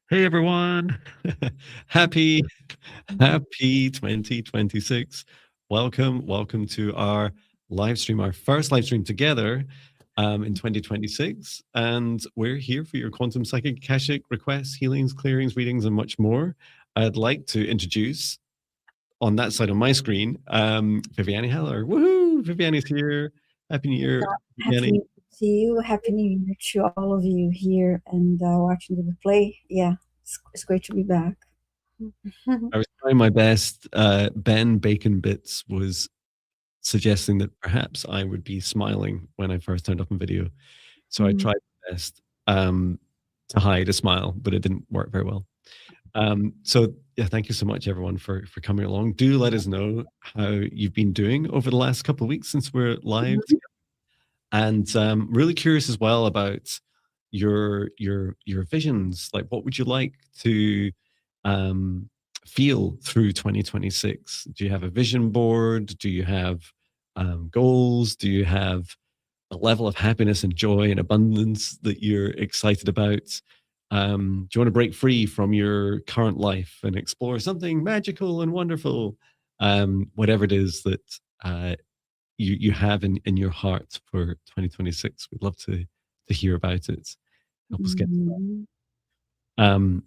Hey everyone. happy happy 2026. Welcome to our live stream, our first live stream together in 2026. And we're here for your quantum psychic Akashic requests, healings, clearings, readings, and much more. I'd like to introduce on that side of my screen, Viviane Heller. Woohoo! Viviane's here. Happy New Year, Happy Viviane. New Year to you. Happy New Year to all of you here and watching the replay. Yeah, it's great to be back. I was trying my best. Ben Bacon Bits was suggesting that perhaps I would be smiling when I first turned up on video. So I Mm. tried my best to hide a smile, but it didn't work very well. So yeah, thank you so much everyone for coming along. Do let us know how you've been doing over the last couple of weeks since we're live. And really curious as well about your visions. Like, what would you like to feel through 2026? Do you have a vision board? Do you have goals? Do you have a level of happiness and joy and abundance that you're excited about? Do you want to break free from your current life and explore something magical and wonderful? Whatever it is that you have in your heart for 2026. We'd love to hear about it. Help us get Mhm. um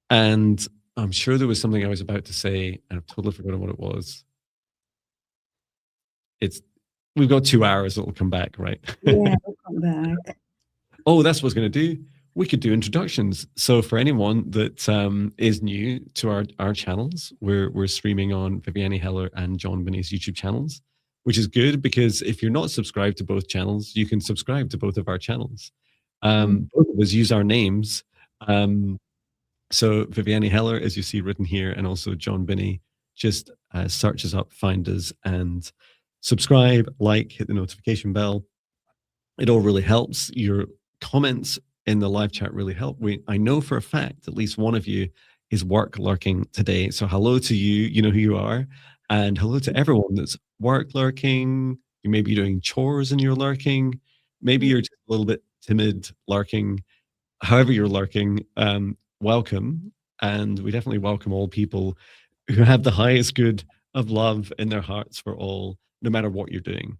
and I'm sure there was something I was about to say and I've totally forgotten what it was. It's We've got 2 hours, it'll come back, right? Yeah, welcome back. Oh, that's what I was going to do. We could do introductions. So for anyone that is new to our channels, we're streaming on Viviane Heller and Jon Binnie's YouTube channels, which is good because if you're not subscribed to both channels, you can subscribe to both of our channels. Mm. Both of us use our names. So Viviane Heller, as you see written here, and also Jon Binnie, just search us up, find us, and subscribe, like, hit the notification bell. It all really helps. Your comments in the live chat really help. I know for a fact at least one of you is work lurking today. So hello to you. You know who you are. And hello to everyone that's work lurking. You may be doing chores and you're lurking. Maybe you're just a little bit timid lurking. However you're lurking, welcome. And we definitely welcome all people who have the highest good of love in their hearts for all, no matter what you're doing.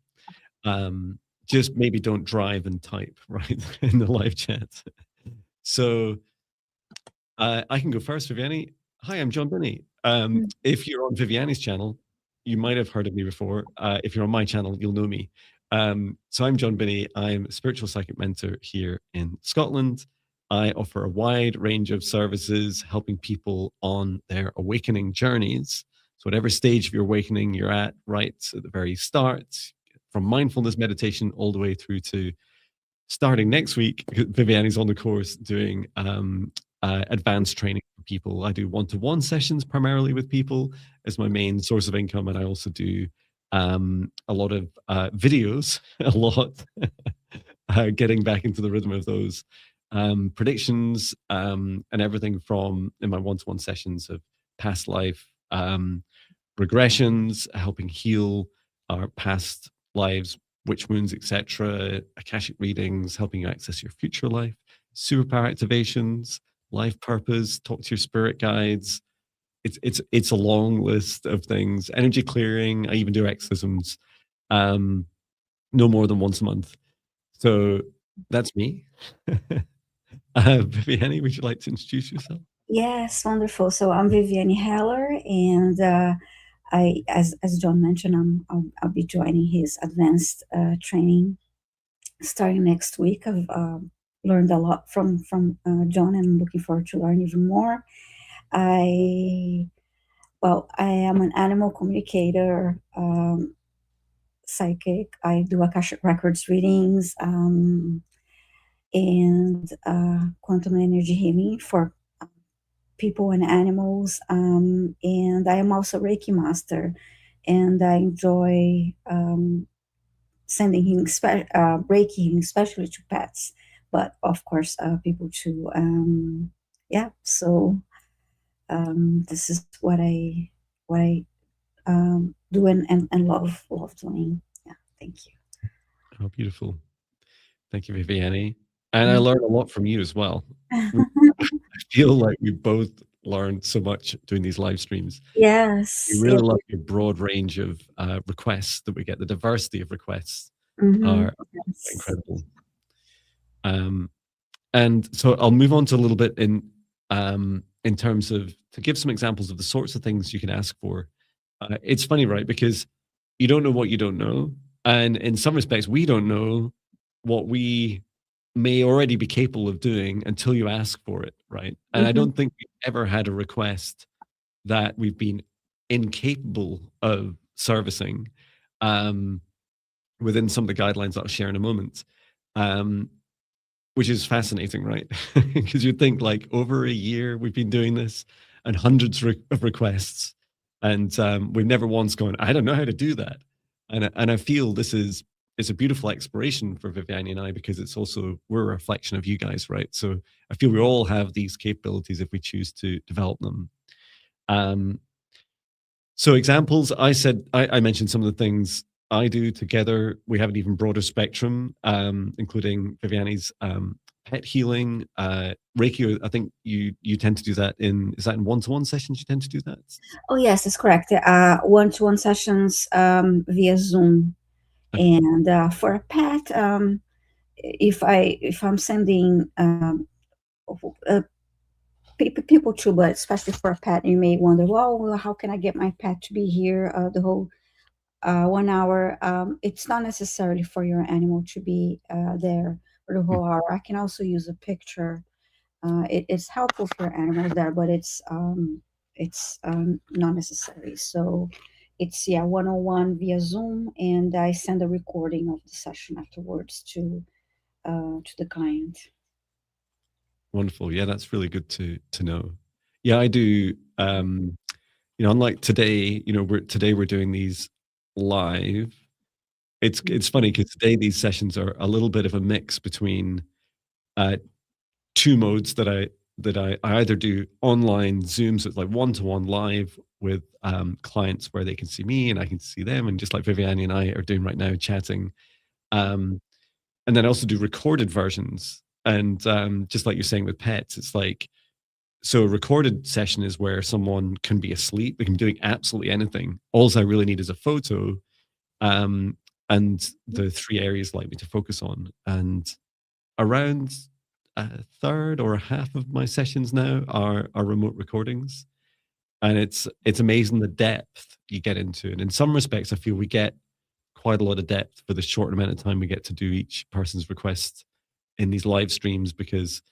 Um, just maybe don't drive and type right in the live chat. So I can go first, Viviane. Hi, I'm Jon Binnie. Mm. If you're on Viviane's channel, you might have heard of me before. If you're on my channel, you'll know me. So I'm Jon Binnie. I'm a spiritual psychic mentor here in Scotland. I offer a wide range of services helping people on their awakening journeys. So whatever stage of your awakening you're at, right at the very start, from mindfulness meditation all the way through to starting next week, Viviane's on the course doing advanced training for people. I do one-to-one sessions primarily with people as my main source of income, and I also do a lot of videos, a lot, getting back into the rhythm of those predictions and everything from in my one-to-one sessions of past life regressions, helping heal our past lives, witch wounds, etc., Akashic readings, helping you access your future life, superpower activations, life purpose, talk to your spirit guides. It's a long list of things. Energy clearing. I even do exorcisms, no more than once a month. So that's me. Viviane, would you like to introduce yourself? Yes, wonderful. So I'm Viviane Heller, and as John mentioned, I'll be joining his advanced training starting next week. I've learned a lot from John, and I'm looking forward to learn even more. I I am an animal communicator, psychic. I do Akashic Records readings and quantum energy healing for people and animals. And I am also Reiki master, and I enjoy sending Reiki healing, especially to pets, but of course, people too. Yeah, so this is what I do and love doing. Yeah, thank you. Oh, beautiful. Thank you, Viviane. And I learned a lot from you as well. I feel like we both learned so much doing these live streams. We Yes. really love your broad range of requests that we get. The diversity of requests are Yes. incredible. And so I'll move on to a little bit in terms of to give some examples of the sorts of things you can ask for. It's funny, right? Because you don't know what you don't know, and in some respects, we don't know what we may already be capable of doing until you ask for it, right? And I Mhm. don't think we've ever had a request that we've been incapable of servicing um, within some of the guidelines that I'll share in a moment. Um, which is fascinating, right? Because you'd think like over a year we've been doing this and hundreds of requests, and we've never once gone, I don't know how to do that. And I feel this is it's a beautiful exploration for Viviane and I because it's also we're a reflection of you guys, right? So I feel we all have these capabilities if we choose to develop them. Um, so examples, I mentioned some of the things I do together. We have an even broader spectrum, including Viviane's pet healing, Reiki. I think you tend to do that is that in one-to-one sessions you tend to do that? Oh, yes, that's correct. One-to-one sessions via Zoom. Okay. And for a pet, if I'm sending uh, people too, but especially for a pet, you may wonder, well, how can I get my pet to be here the whole 1 hour? It's not necessarily for your animal to be there for the whole hour. I can also use a picture. It's helpful for your animals there, but it's not necessary. So it's 101 via Zoom, and I send a recording of the session afterwards to the client. Wonderful. Yeah, that's really good to know. Yeah, I do. Unlike today, we're doing these live. It's funny because today these sessions are a little bit of a mix between uh, two modes that I either do online Zooms, so it's like one-to-one live with clients where they can see me and I can see them, and just like Viviane and I are doing right now, chatting. Um, and then I also do recorded versions. And just like you're saying with pets, it's like so a recorded session is where someone can be asleep, they can be doing absolutely anything. All I really need is a photo um, and the three areas like me to focus on. And around a third or a half of my sessions now are remote recordings, and it's amazing the depth you get into. And in some respects, I feel we get quite a lot of depth for the short amount of time we get to do each person's request in these live streams because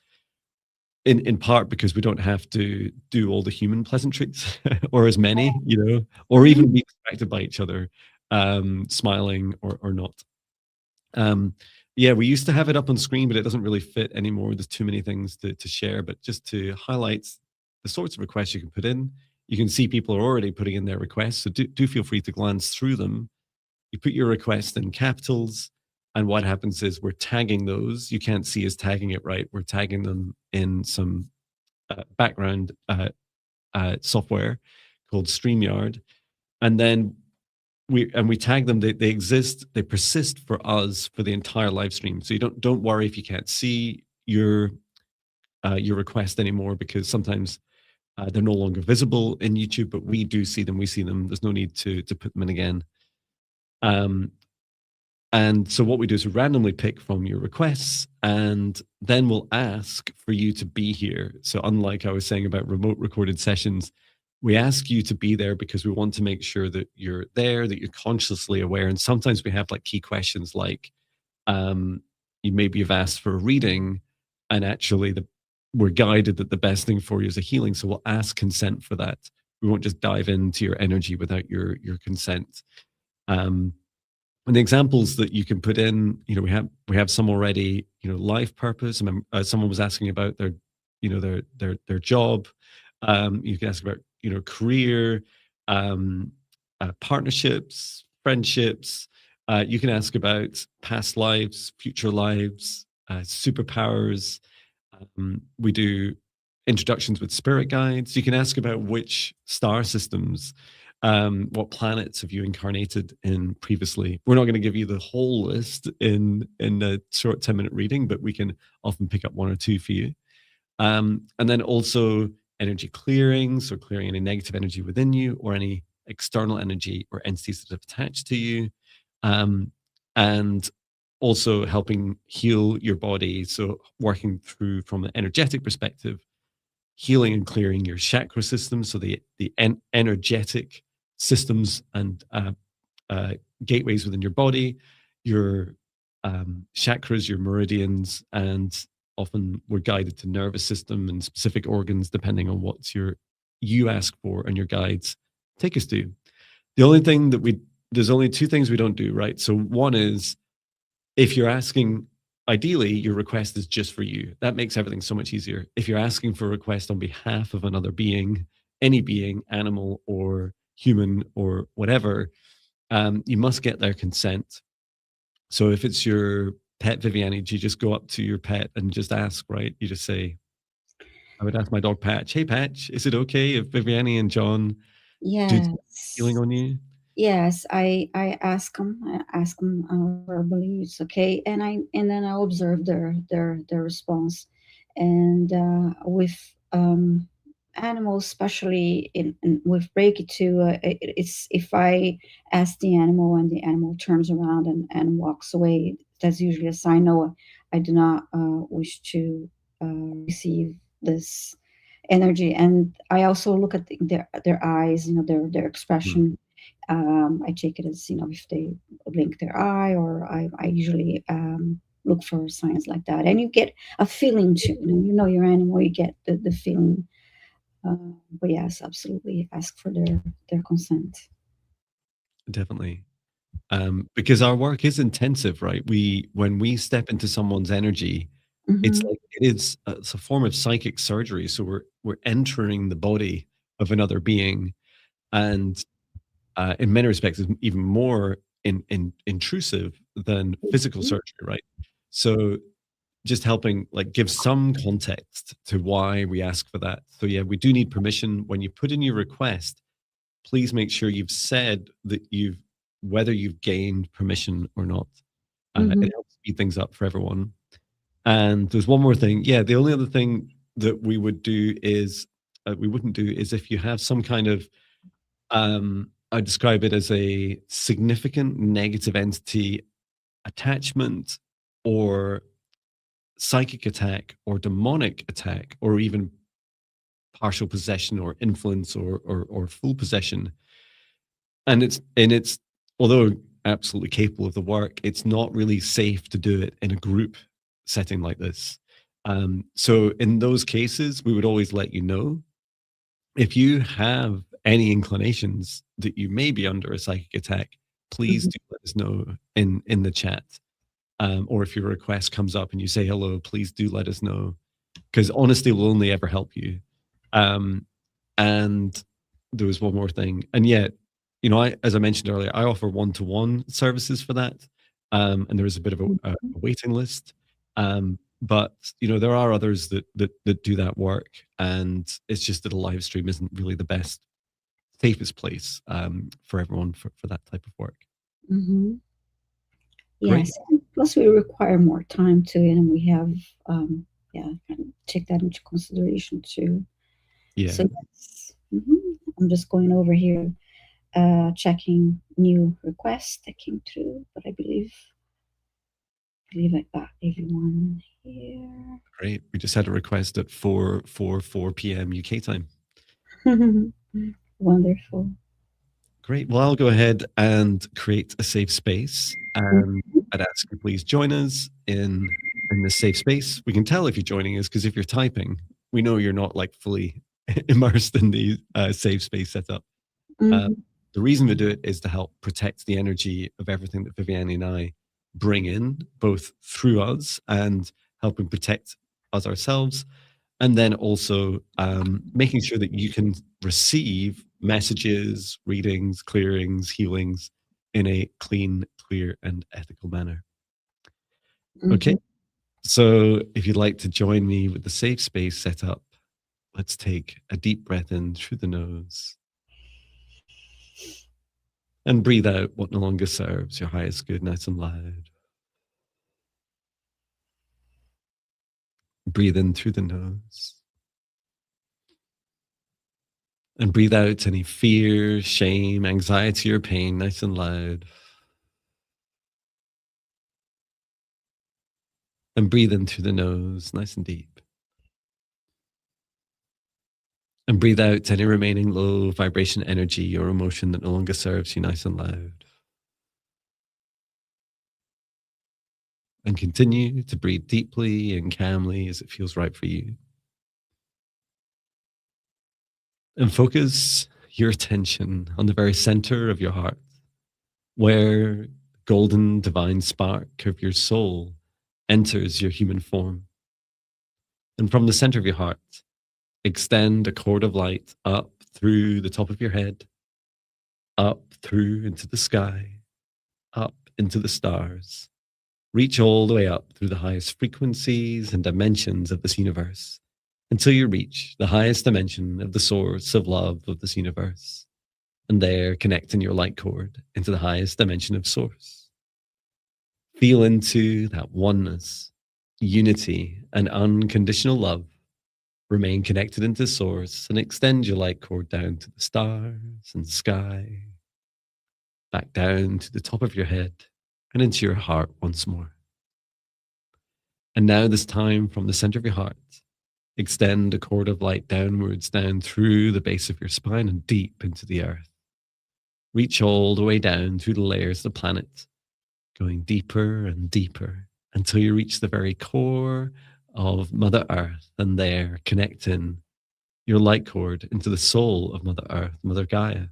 in part because we don't have to do all the human pleasantries or as many, or Mhm. even be distracted by each other, smiling or not. Um, yeah, we used to have it up on screen, but it doesn't really fit anymore. There's too many things to share. But just to highlight the sorts of requests you can put in, you can see people are already putting in their requests. So do feel free to glance through them. You put your request in capitals, and what happens is we're tagging those. You can't see us tagging it right. We're tagging them in some background software called StreamYard, and then we tag them. They exist. They persist for us for the entire live stream. So you don't worry if you can't see your request anymore because sometimes they're no longer visible in YouTube, but we do see them. We see them. There's no need to put them in again. Um, and so what we do is we randomly pick from your requests, and then we'll ask for you to be here. So unlike I was saying about remote recorded sessions, we ask you to be there because we want to make sure that you're there, that you're consciously aware. And sometimes we have like key questions like, um, you maybe have asked for a reading, and actually we're guided that the best thing for you is a healing. So we'll ask consent for that. We won't just dive into your energy without your consent. Um, and the examples that you can put in, we have some already. Life purpose. Someone was asking about their job. You can ask about career, um, partnerships, friendships. You can ask about past lives, future lives, superpowers. We do introductions with spirit guides. You can ask about which star systems, what planets have you incarnated in previously. We're not going to give you the whole list in a short 10-minute reading, but we can often pick up one or two for you. And then also energy clearing, so clearing any negative energy within you or any external energy or entities that have attached to you. And also helping heal your body. So working through from an energetic perspective, healing and clearing your chakra system. So the energetic systems and gateways within your body, your chakras, your meridians, and often we're guided to nervous system and specific organs depending on what you ask for and your guides take us to. The only thing that there's only two things we don't do, right? So one is if you're asking, ideally, your request is just for you. That makes everything so much easier. If you're asking for a request on behalf of another being, any being, animal or human or whatever, you must get their consent. So if it's your pet Viviane, you just go up to your pet and just ask, right? You just say, I would ask my dog Patch, hey Patch, is it okay if Viviane and John do healing Yes. on you? Yes, I ask them verbally. It's okay, and then I observe their response, and with animals, especially with Reiki too, it's if I ask the animal and the animal turns around and walks away, that's usually a sign. No, I do not wish to receive this energy, and I also look at their eyes, their Hmm, expression. I take it as, if they blink their eye, or I usually look for signs like that. And you get a feeling too. Your animal, you get the feeling. But yes, absolutely, ask for their consent. definitely. Because our work is intensive, right? When we step into someone's energy, it's Mm-hmm. like it's a form of psychic surgery. So we're entering the body of another being, and in many respects, is even more intrusive than physical surgery, right? So just helping like give some context to why we ask for that. So yeah, we do need permission when you put in your request. Please make sure you've said that whether you've gained permission or not. Mm-hmm. It helps speed things up for everyone. And there's one more thing. Yeah, the only other thing that we wouldn't do is if you have some kind of I describe it as a significant negative entity attachment or psychic attack or demonic attack or even partial possession or influence or full possession. And it's although absolutely capable of the work, it's not really safe to do it in a group setting like this. So in those cases, we would always let you know if you have any inclinations that you may be under a psychic attack. Please Mm-hmm. do let us know in the chat. Or if your request comes up and you say hello, please do let us know because honesty will only ever help you. Um, and there was one more thing, and yet, as I mentioned earlier, I offer one-to-one services for that, and there is a bit of a waiting list. But there are others that do that work, and it's just that a live stream isn't really the best, safest place for everyone for that type of work. Mm-hmm. Great, Yes, and plus we require more time too, and we have, yeah, kind of take that into consideration too. yeah, So yes, I'm just going over here, checking new requests that came through, but I believe I got everyone here. great. We just had a request at 4 p.m. UK time. Wonderful. Great. Well, I'll go ahead and create a safe space, and I'd ask you please join us in this safe space. We can tell if you're joining us because if you're typing, we know you're not like fully immersed in the safe space setup. Uh, Mm-hmm. the reason we do it is to help protect the energy of everything that Viviane and I bring in, both through us and helping protect us ourselves, and then also making sure that you can receive messages, readings, clearings, healings in a clean, clear, and ethical manner. Okay, Mm-hmm. so if you'd like to join me with the safe space setup, let's take a deep breath in through the nose and breathe out what no longer serves your highest good, nice and loud. Breathe in through the nose. And breathe out any fear, shame, anxiety, or pain nice and loud. And breathe in through the nose, nice and deep. And breathe out any remaining low vibration energy or emotion that no longer serves you, nice and loud. And continue to breathe deeply and calmly as it feels right for you. And focus your attention on the very center of your heart, where golden divine spark of your soul enters your human form. And from the center of your heart, extend a cord of light up through the top of your head, up through into the sky, up into the stars. Reach all the way up through the highest frequencies and dimensions of this universe until you reach the highest dimension of the source of love of this universe. And there, connecting your light cord into the highest dimension of source. Feel into that oneness, unity, and unconditional love. Remain connected into source and extend your light cord down to the stars and sky, back down to the top of your head and into your heart once more. And now, this time from the center of your heart, extend a cord of light downwards, down through the base of your spine and deep into the earth. Reach all the way down through the layers of the planet, going deeper and deeper until you reach the very core of Mother Earth, and there connecting your light cord into the soul of Mother Earth, Mother Gaia,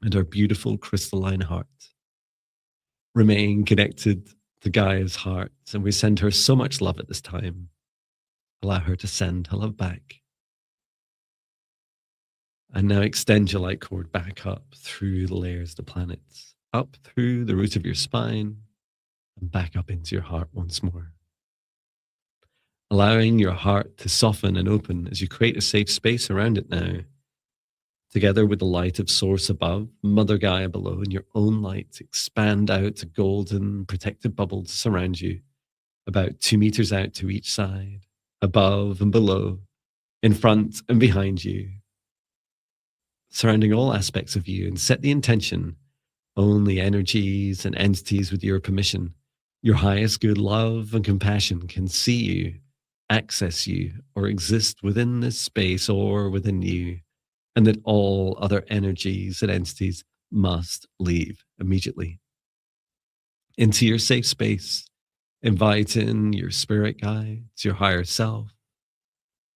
and her beautiful crystalline heart. Remain connected to Gaia's heart, and we send her so much love at this time. Allow her to send her love back. And now extend your light cord back up through the layers of the planets, up through the root of your spine, and back up into your heart once more. Allowing your heart to soften and open as you create a safe space around it now. Together with the light of Source above, Mother Gaia below, and your own light expand out to golden protective bubbles surround you, about 2 meters out to each side, above and below, in front and behind you, surrounding all aspects of you, and set the intention. Only energies and entities with your permission, your highest good love and compassion can see you, access you, or exist within this space or within you, and that all other energies and entities must leave immediately. Into your safe space, invite in your spirit guides, your higher self,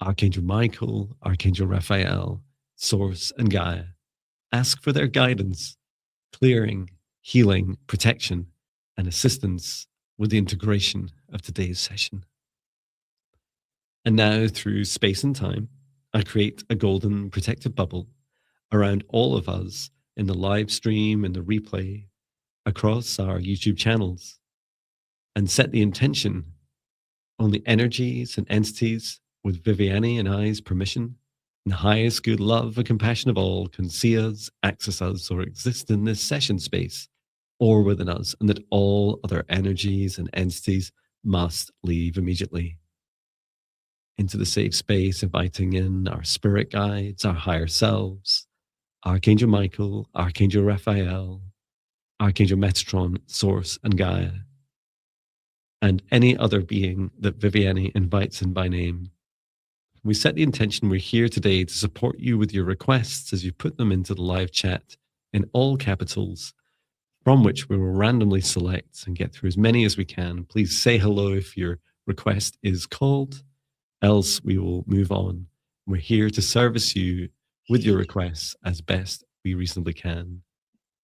Archangel Michael, Archangel Raphael, Source, and Gaia. Ask for their guidance, clearing, healing, protection, and assistance with the integration of today's session. And now, through space and time, I create a golden protective bubble around all of us in the live stream and the replay across our YouTube channels, and set the intention. Only energies and entities with Viviane and I's permission and the highest good love and compassion of all can see us, access us, or exist in this session space or within us, and that all other energies and entities must leave immediately. Into the safe space, inviting in our spirit guides, our higher selves, Archangel Michael, Archangel Raphael, Archangel Metatron, Source, and Gaia, and any other being that Viviane invites in by name. We set the intention we're here today to support you with your requests as you put them into the live chat in all capitals, from which we will randomly select and get through as many as we can. Please say hello if your request is called, else we will move on. We're here to service you with your requests as best we reasonably can.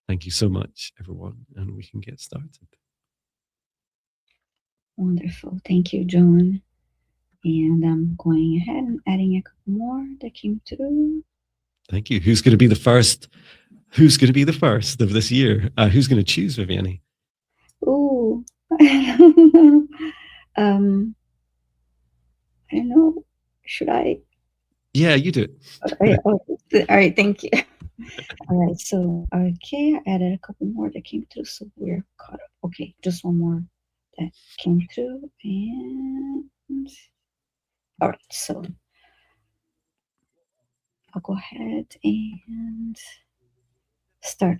Thank you so much, everyone, and we can get started. Wonderful. Thank you, Jon. And I'm going ahead and adding a couple more that came through. Thank you. Who's going to be the first? Who's going to be the first of this year? Who's going to choose, Viviane? Ooh. I don't know. Should I? Yeah, you do it. All right. Thank you. All right. So, okay, I added a couple more that came through. So we're caught up. Okay, just one more that came through. And All right, so I'll go ahead and start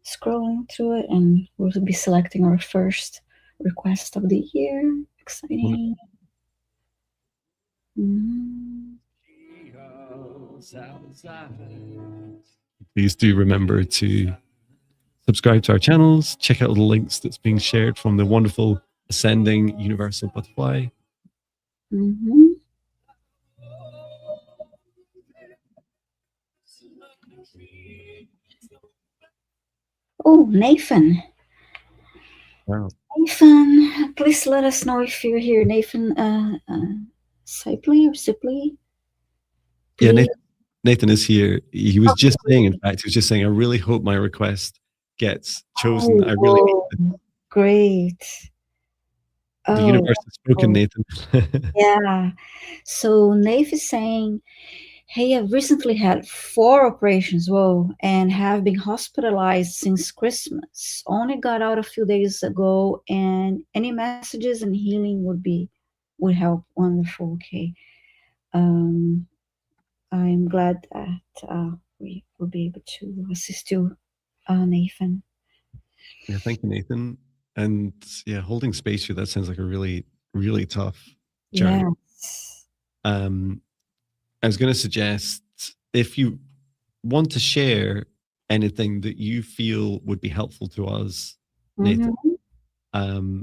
scrolling through it, and we'll be selecting our first request of the year. Exciting. Mhm. Please do remember to subscribe to our channels, check out the links that's being shared from the wonderful Ascending Universal Butterfly. Mhm. Oh, Nathan. Wow. Nathan, please let us know if you're here. Nathan Sipley or Sipley? Yeah, Please. Nathan is here. He was just saying, in Okay. fact, he was just saying, I really hope my request gets chosen. Oh, I really need whoa. Great. the Oh, universe has spoken, wonderful. Nathan. Yeah. So Nathan is saying, hey, I've recently had 4 operations, whoa, and have been hospitalized since Christmas. Only got out a few days ago, and any messages and healing would help. Wonderful. Okay. Um, I'm glad that we will be able to assist you, Nathan. Yeah, thank you, Nathan. And yeah, holding space here, that sounds like a really, really tough journey. Yes. I was going to suggest if you want to share anything that you feel would be helpful to us, Nathan, Mm-hmm.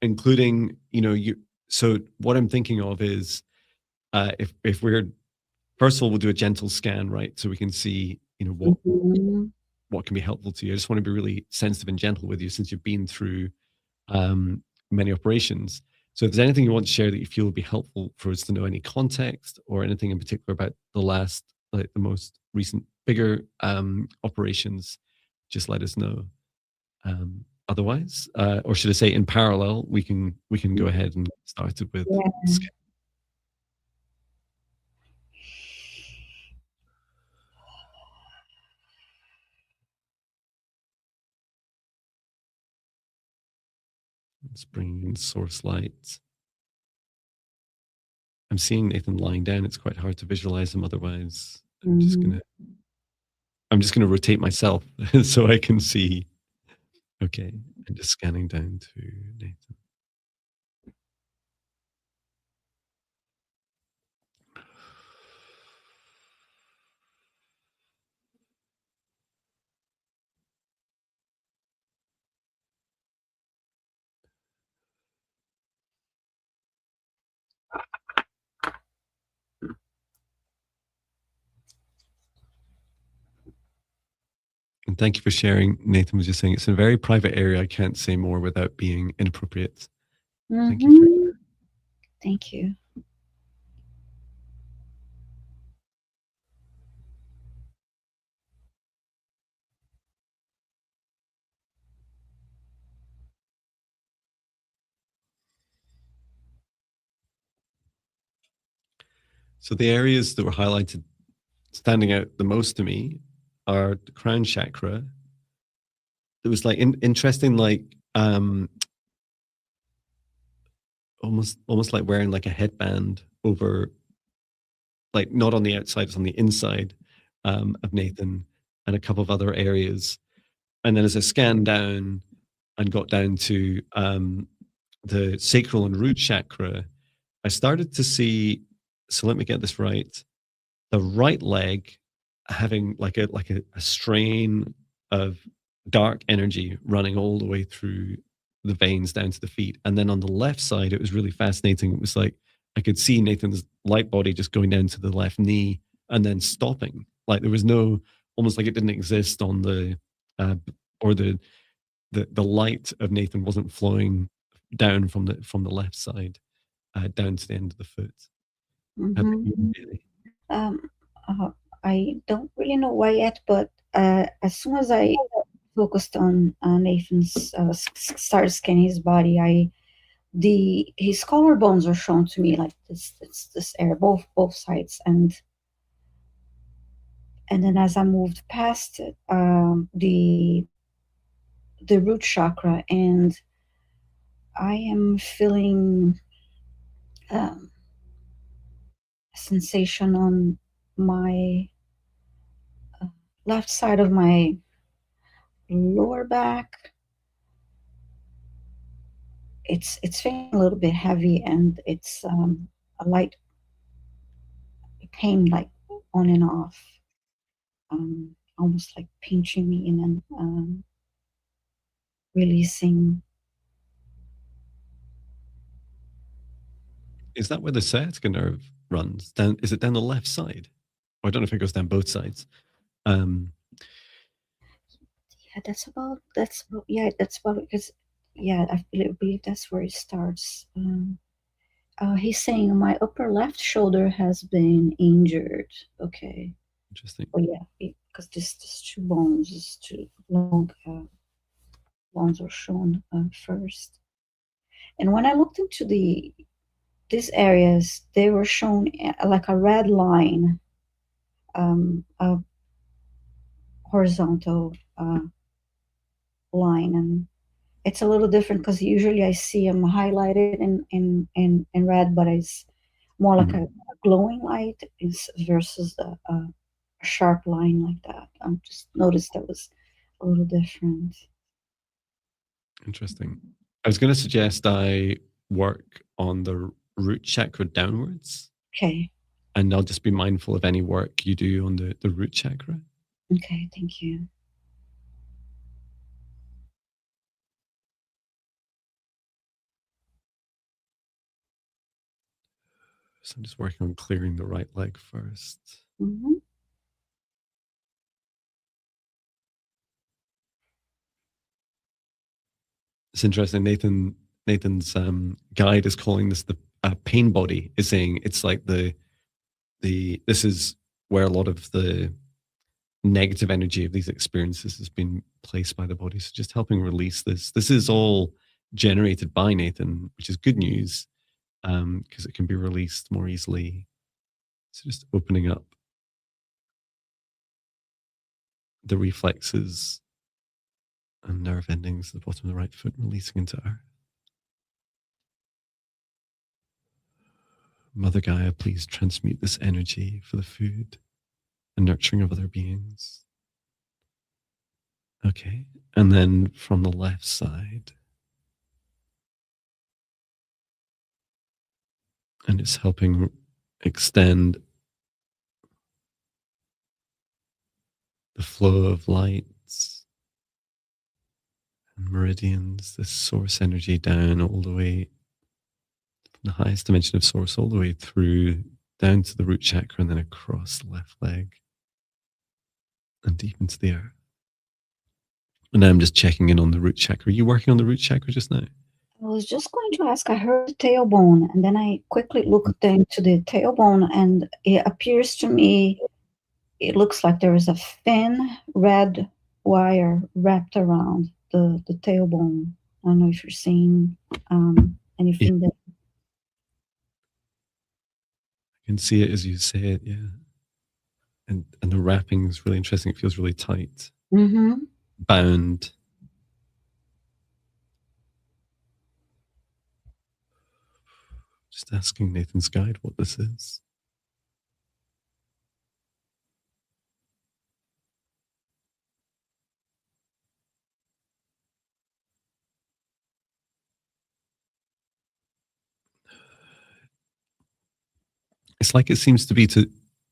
including, you. So what I'm thinking of is if we're first of all, we'll do a gentle scan, right? So we can see, Mm-hmm. what can be helpful to you. I just want to be really sensitive and gentle with you since you've been through many operations. So if there's anything you want to share that you feel would be helpful for us to know, any context or anything in particular about the last, like the most recent bigger operations, just let us know. Otherwise, or should I say, in parallel, we can go ahead and get started with. Yeah. Let's bring in source light. I'm seeing Nathan lying down. It's quite hard to visualize him otherwise. Mm-hmm. I'm just gonna rotate myself so I can see. Okay, and just scanning down to Nathan. And thank you for sharing. Nathan was just saying it's a very private area. I can't say more without being inappropriate. Thank you for. Mm-hmm. Thank you. So the areas that were highlighted, standing out the most to me, are the crown chakra. It was like interesting, like almost like wearing like a headband over, like not on the outside, it's on the inside of Nathan and a couple of other areas. And then as I scanned down and got down to the sacral and root chakra, I started to see. So let me get this right. The right leg having like a strain of dark energy running all the way through the veins down to the feet, and then on the left side, it was really fascinating. It was like I could see Nathan's light body just going down to the left knee and then stopping. Like there was no, almost like it didn't exist on the, uh, or the light of Nathan wasn't flowing down from the left side down to the end of the foot. How about you, Mm-hmm. Billy? Um, I don't really know why yet, but as soon as I focused on Nathan's started scanning his body, the his collarbones were shown to me like this area, both sides, and then as I moved past it, the root chakra, and I am feeling. Um, sensation on my left side of my lower back. It's feeling a little bit heavy, and it's a light pain, like on and off, almost like pinching me and then releasing. Is that where the sciatica nerve runs? Down? Is it down the left side? Or I don't know if it goes down both sides. Yeah, that's about because yeah, I believe that's where it starts. He's saying my upper left shoulder has been injured. Okay. Interesting. Oh yeah, because this two bones, these two long bones are shown first. And when I looked into these areas, they were shown like a red line, a horizontal line, and it's a little different because usually I see them highlighted in red, but it's more like a glowing light versus a sharp line like that. I just noticed that was a little different. Interesting. I was going to suggest I work on the root chakra downwards. Okay. And I'll just be mindful of any work you do on the root chakra. Okay, thank you. So I'm just working on clearing the right leg first. Mm-hmm. It's interesting. Nathan's guide is calling this the pain body. Is saying it's like the this is where a lot of the negative energy of these experiences has been placed by the body. So just helping release this. This is all generated by Nathan, which is good news because it can be released more easily. So just opening up the reflexes and nerve endings at the bottom of the right foot, releasing into earth. Mother Gaia, please transmute this energy for the food and nurturing of other beings. Okay, and then from the left side, and it's helping extend the flow of lights and meridians, this source energy down all the way from the highest dimension of source, all the way through down to the root chakra and then across the left leg and deep into the earth. And now I'm just checking in on the root chakra. Are you working on the root chakra just now? I was just going to ask, I heard the tailbone, and then I quickly looked into the tailbone, and it appears to me, it looks like there is a thin red wire wrapped around the tailbone. I don't know if you're seeing anything that. I can see it as you say it, yeah. And the wrapping is really interesting. It feels really tight, bound. Just asking Nathan's guide what this is. It's like it seems to be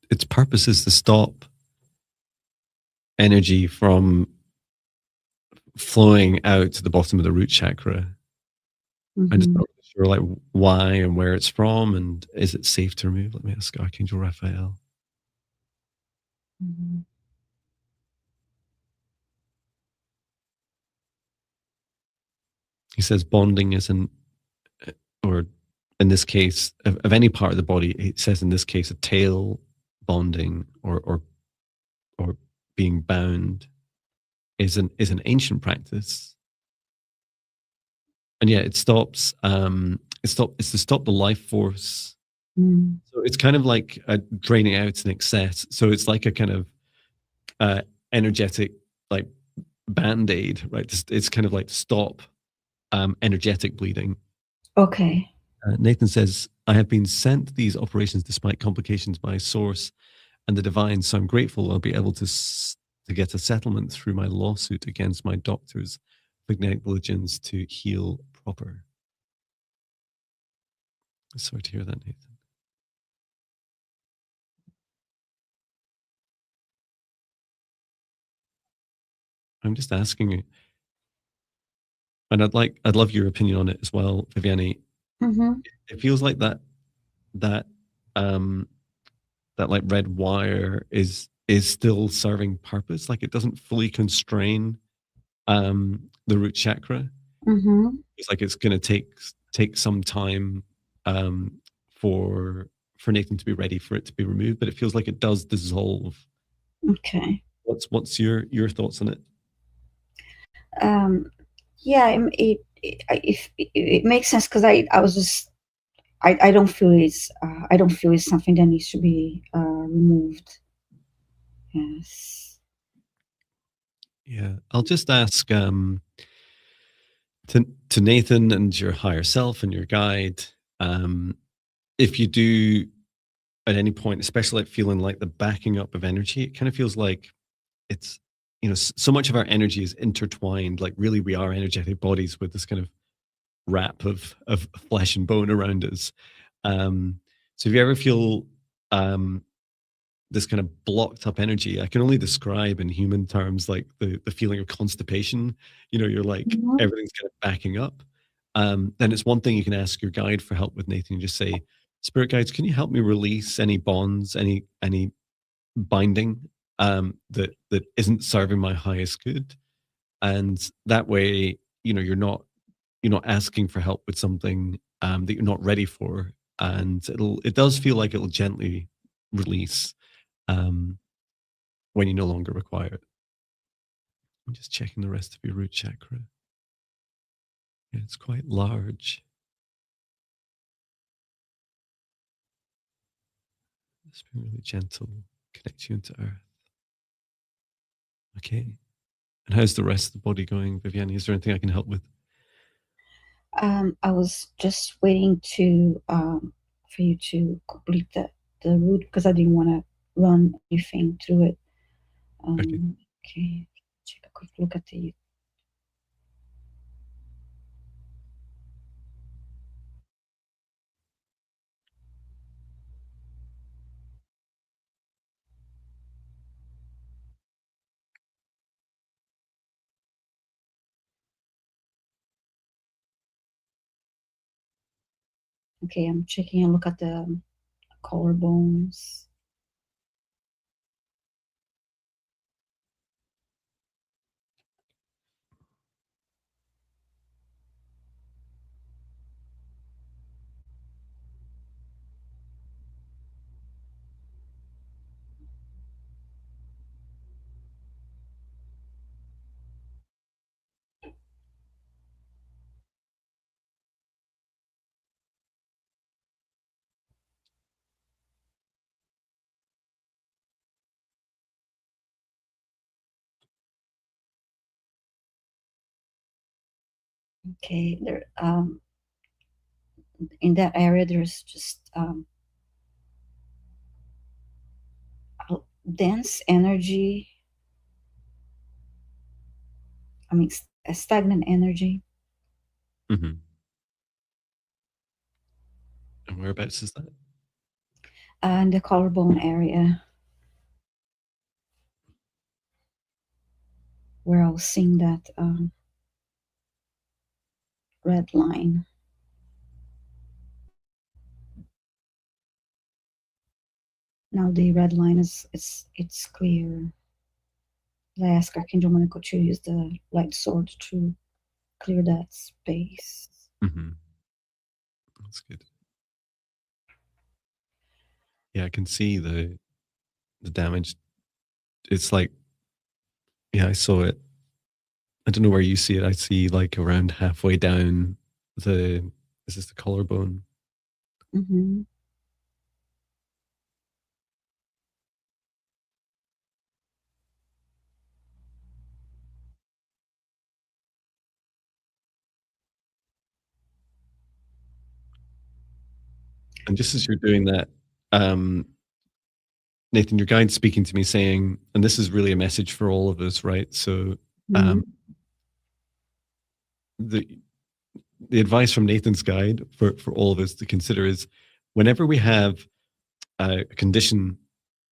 its purpose is to stop energy from flowing out to the bottom of the root chakra. I'm just not really sure like why and where it's from, and is it safe to remove? Let me ask Archangel Raphael. He says bonding isn't, or in this case, of any part of the body, it says in this case a tail bonding or being bound is an ancient practice. And yeah, it's to stop the life force. So it's kind of like draining out an excess. So it's like a kind of energetic like band-aid, right? It's kind of like stop energetic bleeding. Okay. Nathan says, I have been sent these operations despite complications by Source and the Divine, so I'm grateful I'll be able to get a settlement through my lawsuit against my doctors for negligence to heal proper. Sorry to hear that, Nathan. I'm just asking you, and I'd love your opinion on it as well, Viviane. Mm-hmm. It feels like that um that like red wire is still serving purpose. Like it doesn't fully constrain the root chakra. Mm-hmm. It's like it's going to take some time um, for Nathan to be ready for it to be removed, but it feels like it does dissolve. Okay. What's your thoughts on it? Um, yeah, it makes sense because I was just I don't feel I don't feel it's something that needs to be removed. Yes. Yeah, I'll just ask to Nathan and your higher self and your guide, if you do at any point, especially like feeling like the backing up of energy, it kind of feels like it's so much of our energy is intertwined. Like really, we are energetic bodies with this kind of wrap of flesh and bone around us. So if you ever feel this kind of blocked up energy, I can only describe in human terms like the feeling of constipation. You're like Mhm. everything's kind of backing up. Then it's one thing you can ask your guide for help with, Nathan. You just say, "Spirit guides, can you help me release any bonds, any binding that isn't serving my highest good?" And that way, you're not asking for help with something that you're not ready for, and it does feel like it'll gently release um, when you no longer require it. I'm just checking the rest of your root chakra. Yeah, it's quite large. It's been really gentle, connect you into earth. Okay. And how's the rest of the body going, Viviane? Is there anything I can help with? I was just waiting to for you to complete the route because I didn't want to run anything through it. Okay. Okay, take a quick look at the. Okay, I'm taking a look at the collarbones. Okay, there in that area there's just dense energy. I mean, a stagnant energy. Mm-hmm. And whereabouts is that? In the collarbone area where I was seeing that red line. Now the red line it's clear. I asked Archangel to use the light sword to clear that space. Mm-hmm. That's good. Yeah, I can see the damage. It's like, yeah, I saw it. I don't know where you see it. I see like around halfway down the this is the collarbone. Mm-hmm. And just as you're doing that, Nathan, your guide's speaking to me saying, and this is really a message for all of us, right? So Mhm. the advice from Nathan's guide for all of us to consider is whenever we have a condition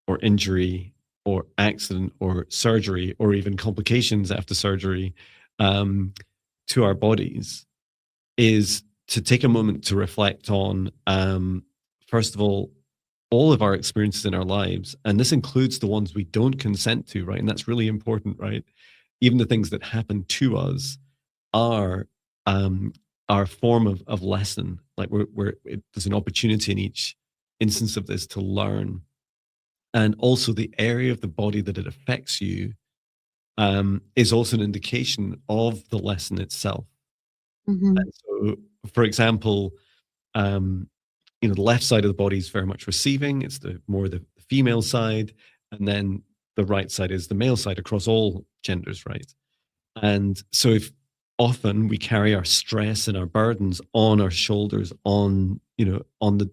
or injury or accident or surgery or even complications after surgery to our bodies, is to take a moment to reflect on, first of all of our experiences in our lives, and this includes the ones we don't consent to, right? And that's really important, right? Even the things that happen to us are our form of lesson. Like there's an opportunity in each instance of this to learn, and also the area of the body that it affects you is also an indication of the lesson itself. Mhm. And so, for example, the left side of the body is very much receiving. It's the more the female side, and then the right side is the male side across all genders, right? And so, if often we carry our stress and our burdens on our shoulders, on the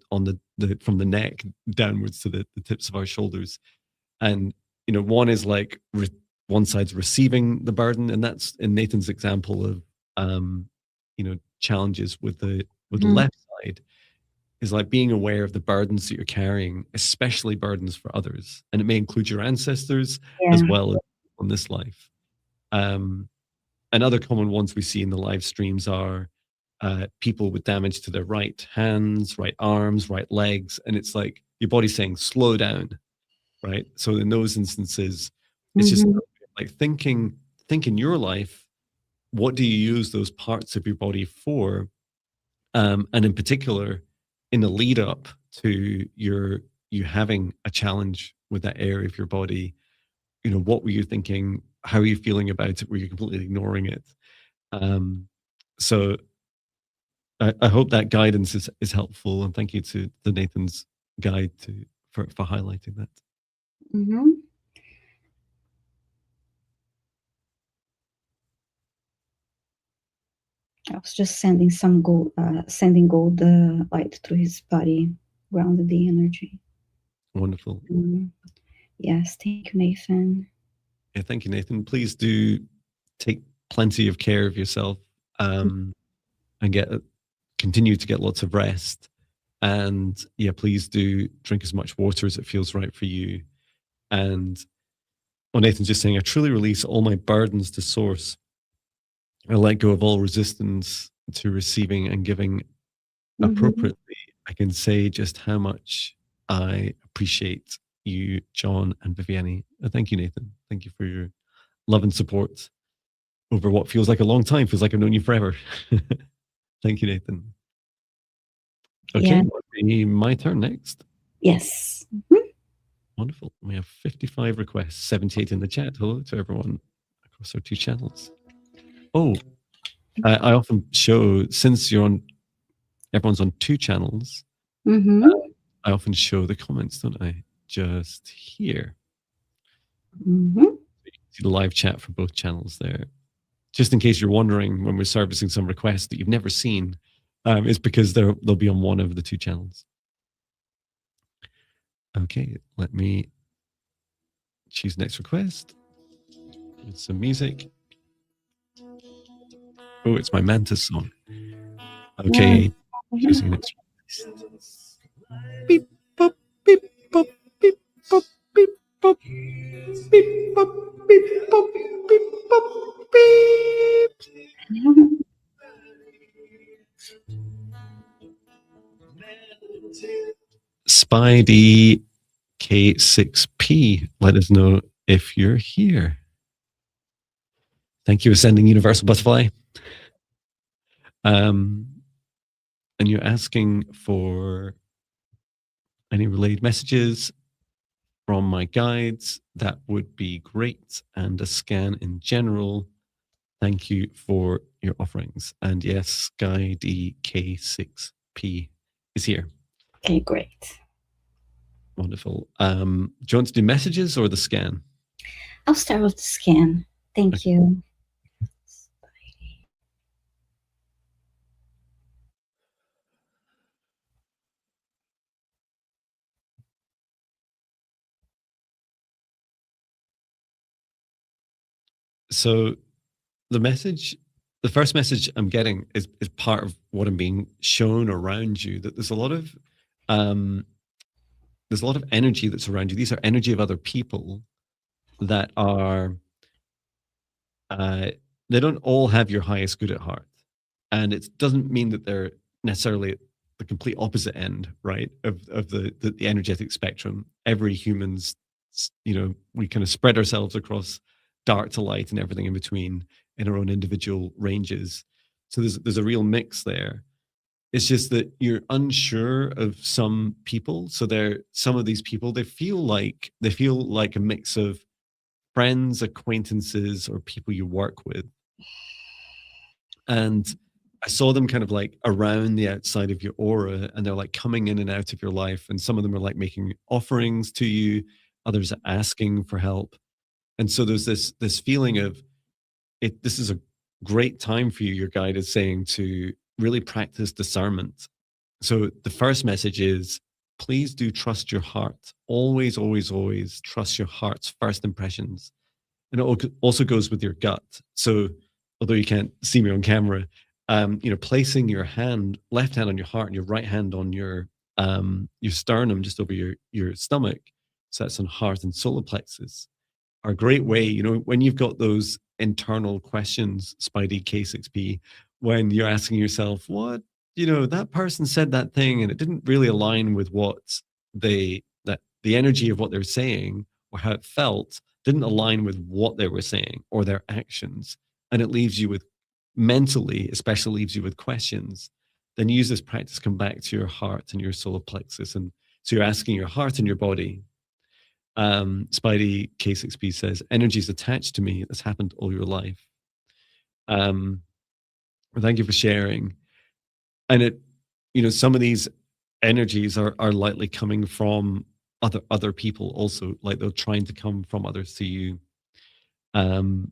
from the neck downwards to the tips of our shoulders, and one is like one side's receiving the burden, and that's in Nathan's example of challenges with the Mhm. left side is like being aware of the burdens that you're carrying, especially burdens for others. And it may include your ancestors Yeah. as well as on this life. Um, and other common ones we see in the live streams are people with damage to their right hands, right arms, right legs. And it's like your body's saying, slow down, right? So in those instances, it's just Mhm. like think in your life, what do you use those parts of your body for? And in particular, in the lead up to you having a challenge with that area of your body, what were you thinking? How are you feeling about it? Were you completely ignoring it? Um, so I hope that guidance is helpful, and thank you to the Nathan's guide for highlighting that. Mhm. I was just sending gold light through his body, grounded the energy. Wonderful. Mhm. Yes, thank you, Nathan. Yeah, thank you, Nathan. Please do take plenty of care of yourself, and continue to get lots of rest. And yeah, please do drink as much water as it feels right for you. And Nathan's just saying, I truly release all my burdens to source. I let go of all resistance to receiving and giving Mhm. appropriately. I can say just how much I appreciate you, Jon and Viviane. Thank you, Nathan. Thank you for your love and support over what feels like a long time. Feels like I've known you forever. Thank you, Nathan. Okay, Yeah. it'll be my turn next. Yes. Mhm. Wonderful. We have 55 requests, 78 in the chat. Hello to everyone across our two channels. Oh, I often show, since everyone's on two channels, Mhm. I often show the comments, don't I? Just here. Mhm. You can see the live chat for both channels there. Just in case you're wondering when we're servicing some requests that you've never seen, it's because they'll be on one of the two channels. Okay, let me choose next request. With some music. Oh, it's my Mantis song. Yeah. Okay, Mhm. choosing next request. Beep, pop, beep, pop, beep, pop, beep, pop, beep, pop, beep, pop, beep, pop, beep. Spidey K6P, let us know if you're here. Thank you for sending Universal Butterfly. And you're asking for any relayed messages from my guides. That would be great. And a scan in general. Thank you for your offerings. And yes, Guy DK6P is here. Okay, great. Wonderful. Do you want to do messages or the scan? I'll start with the scan. Thank Okay. you. So the first message I'm getting is part of what I'm being shown around you, that um, there's a lot of energy that's around you. These are energy of other people that are they don't all have your highest good at heart, and it doesn't mean that they're necessarily at the complete opposite end, right, of the energetic spectrum. Every human's, we kind of spread ourselves across dark to light and everything in between in our own individual ranges. So there's a real mix there. It's just that you're unsure of some people. So some of these people, they feel like a mix of friends, acquaintances, or people you work with. And I saw them kind of like around the outside of your aura, and they're like coming in and out of your life. And some of them are like making offerings to you, others are asking for help. And so there's this feeling of it. This is a great time for you. Your guide is saying to really practice discernment. So the first message is, please do trust your heart. Always, always, always trust your heart's first impressions. And it also goes with your gut. So although you can't see me on camera, placing your left hand on your heart and your right hand on your sternum, just over your stomach, so that's on heart and solar plexus, are a great way, when you've got those internal questions, Spidey K6P, when you're asking yourself, that person said that thing and it didn't really align with that the energy of what they're saying or how it felt didn't align with what they were saying or their actions. And it leaves you with, mentally, especially leaves you with questions. Then use this practice, come back to your heart and your solar plexus. And so you're asking your heart and your body. Spidey K6P says, energy is attached to me. That's happened all your life. Well, thank you for sharing. And some of these energies are likely coming from other people also, like they're trying to come from others to you. And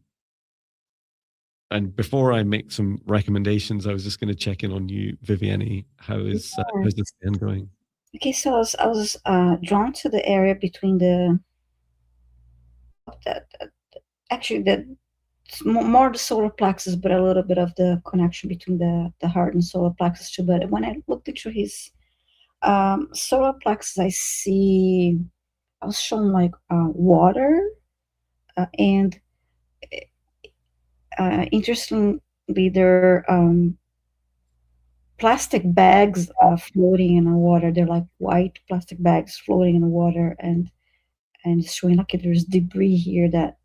before I make some recommendations, I was just going to check in on you, Viviane. How's this band going? Okay, so I was drawn to the area between actually more the solar plexus, but a little bit of the connection between the heart and solar plexus too. But when I looked into his solar plexus, I was shown like water, and interestingly, there are plastic bags floating in the water. They're like white plastic bags floating in the water, and it's showing like there's debris here that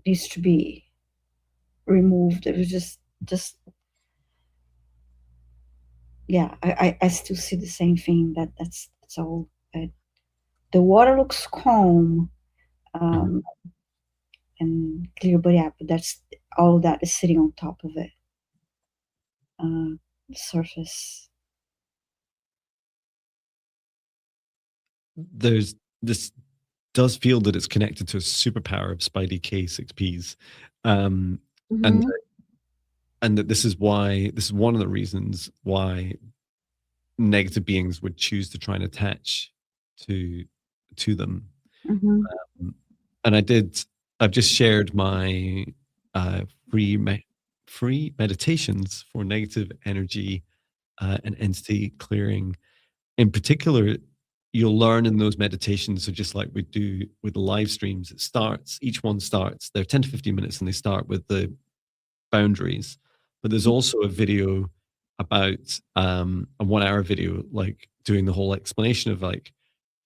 needs to be removed. It was just yeah. I still see the same thing. That's all. The water looks calm and clear, but yeah, but that's all that is sitting on top of it. The surface. This does feel that it's connected to a superpower of Spidey K6Ps, and that this is one of the reasons why negative beings would choose to try and attach to them. And I've just shared my free meditations for negative energy and entity clearing. In particular, you'll learn in those meditations, so just like we do with the live streams, each one starts, they're 10 to 15 minutes, and they start with the boundaries. But there's also a video about a 1 hour video, like doing the whole explanation of like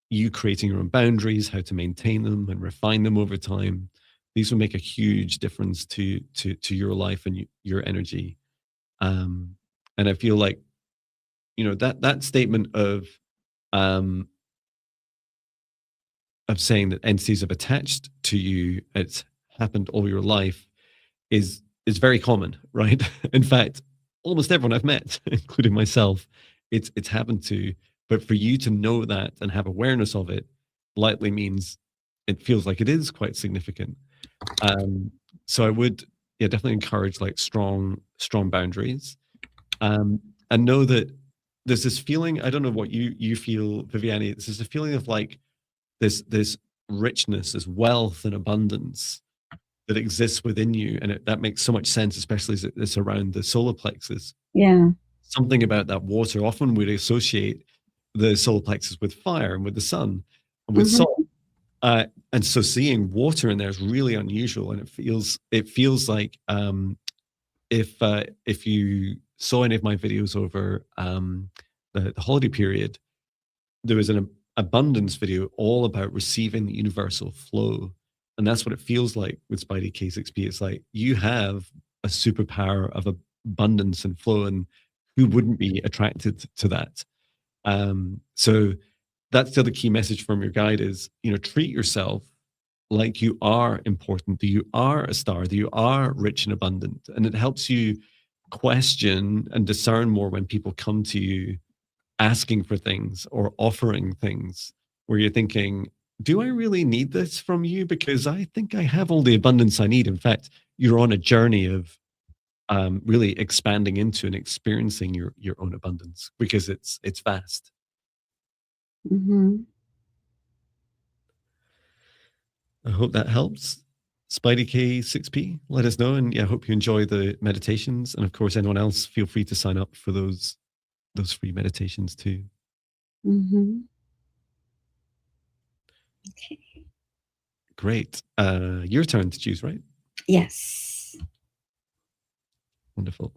you creating your own boundaries, how to maintain them and refine them over time. These will make a huge difference to your life and your energy. And I feel like, that statement of saying that entities have attached to you, it's happened all your life, is very common, right? In fact, almost everyone I've met, including myself, it's happened to. But for you to know that and have awareness of it likely means it feels like it is quite significant. So I would, definitely encourage like strong boundaries, and know that there's this feeling. I don't know what you feel, Viviane. This is a feeling of like this richness, this wealth and abundance that exists within you. And that makes so much sense, especially as it's around the solar plexus. Yeah. Something about that water. Often we'd associate the solar plexus with fire and with the sun and with salt. And so seeing water in there is really unusual, and it feels like if you saw any of my videos over the holiday period, there was an abundance video all about receiving the universal flow, and that's what it feels like with Spidey K6P. It's like you have a superpower of abundance and flow, and who wouldn't be attracted to that? So that's the other key message from your guide is, treat yourself like you are important, that you are a star, that you are rich and abundant. And it helps you question and discern more when people come to you asking for things or offering things where you're thinking, do I really need this from you? Because I think I have all the abundance I need. In fact, you're on a journey of really expanding into and experiencing your own abundance because it's vast. I hope that helps. Spidey K6P, let us know. And yeah, I hope you enjoy the meditations. And of course, anyone else, feel free to sign up for those free meditations too. Okay. Great. Your turn to choose, right? Yes. Wonderful.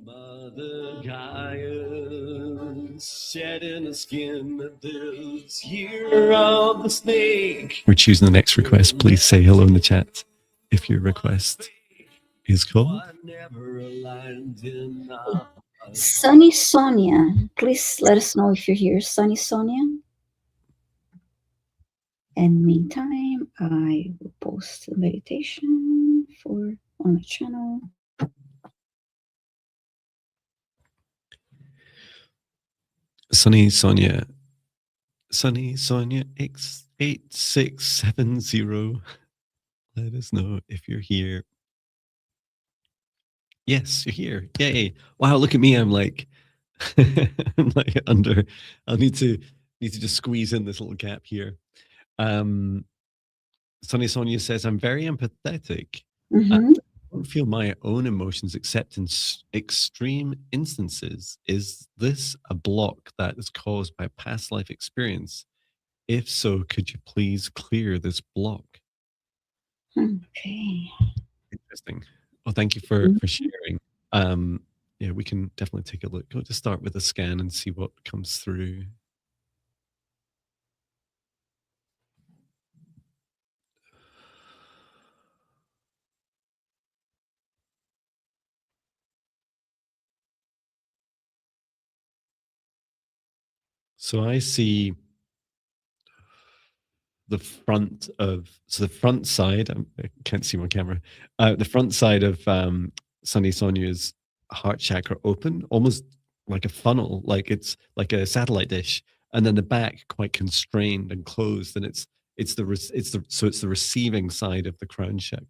Mother Gaia shedding the skin that this year of the snake. We're choosing the next request. Please say hello in the chat if your request is called. Sunny Sonia, please let us know if you're here, Sunny Sonia. And meantime, I will post the meditation on my channel. Sunny Sonia X8670. Let us know if you're here. Yes, you're here. Yay. Wow, look at me. I'm like I'm like under. I'll need to just squeeze in this little gap here. Sunny Sonia says, I'm very empathetic. I don't feel my own emotions except in extreme instances. Is this a block that is caused by past life experience? If so, could you please clear this block? Okay. Interesting. Well, thank you for sharing. Yeah, we can definitely take a look. Go to start with a scan and see what comes through. So I see the front side. I can't see my camera. The front side of Sunny Sonia's heart chakra open, almost like a funnel, like it's like a satellite dish, and then the back quite constrained and closed. And it's the receiving side of the crown chakra.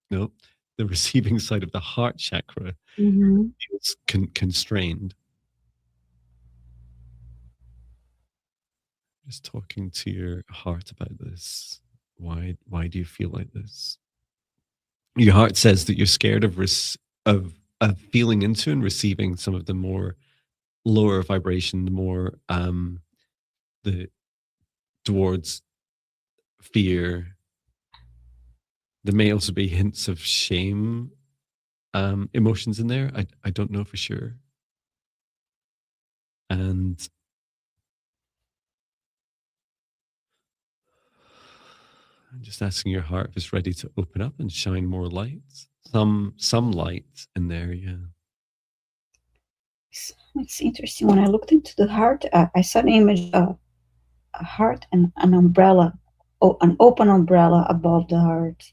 No, the receiving side of the heart chakra feels constrained. Just talking to your heart about this. Why do you feel like this? Your heart says that you're scared of feeling into and receiving some of the more lower vibration, the more the towards fear. There may also be hints of shame emotions in there. I don't know for sure. And I'm just asking your heart if it's ready to open up and shine more light. Some light in there, yeah. It's interesting. When I looked into the heart, I saw an image of a heart and an umbrella, an open umbrella above the heart.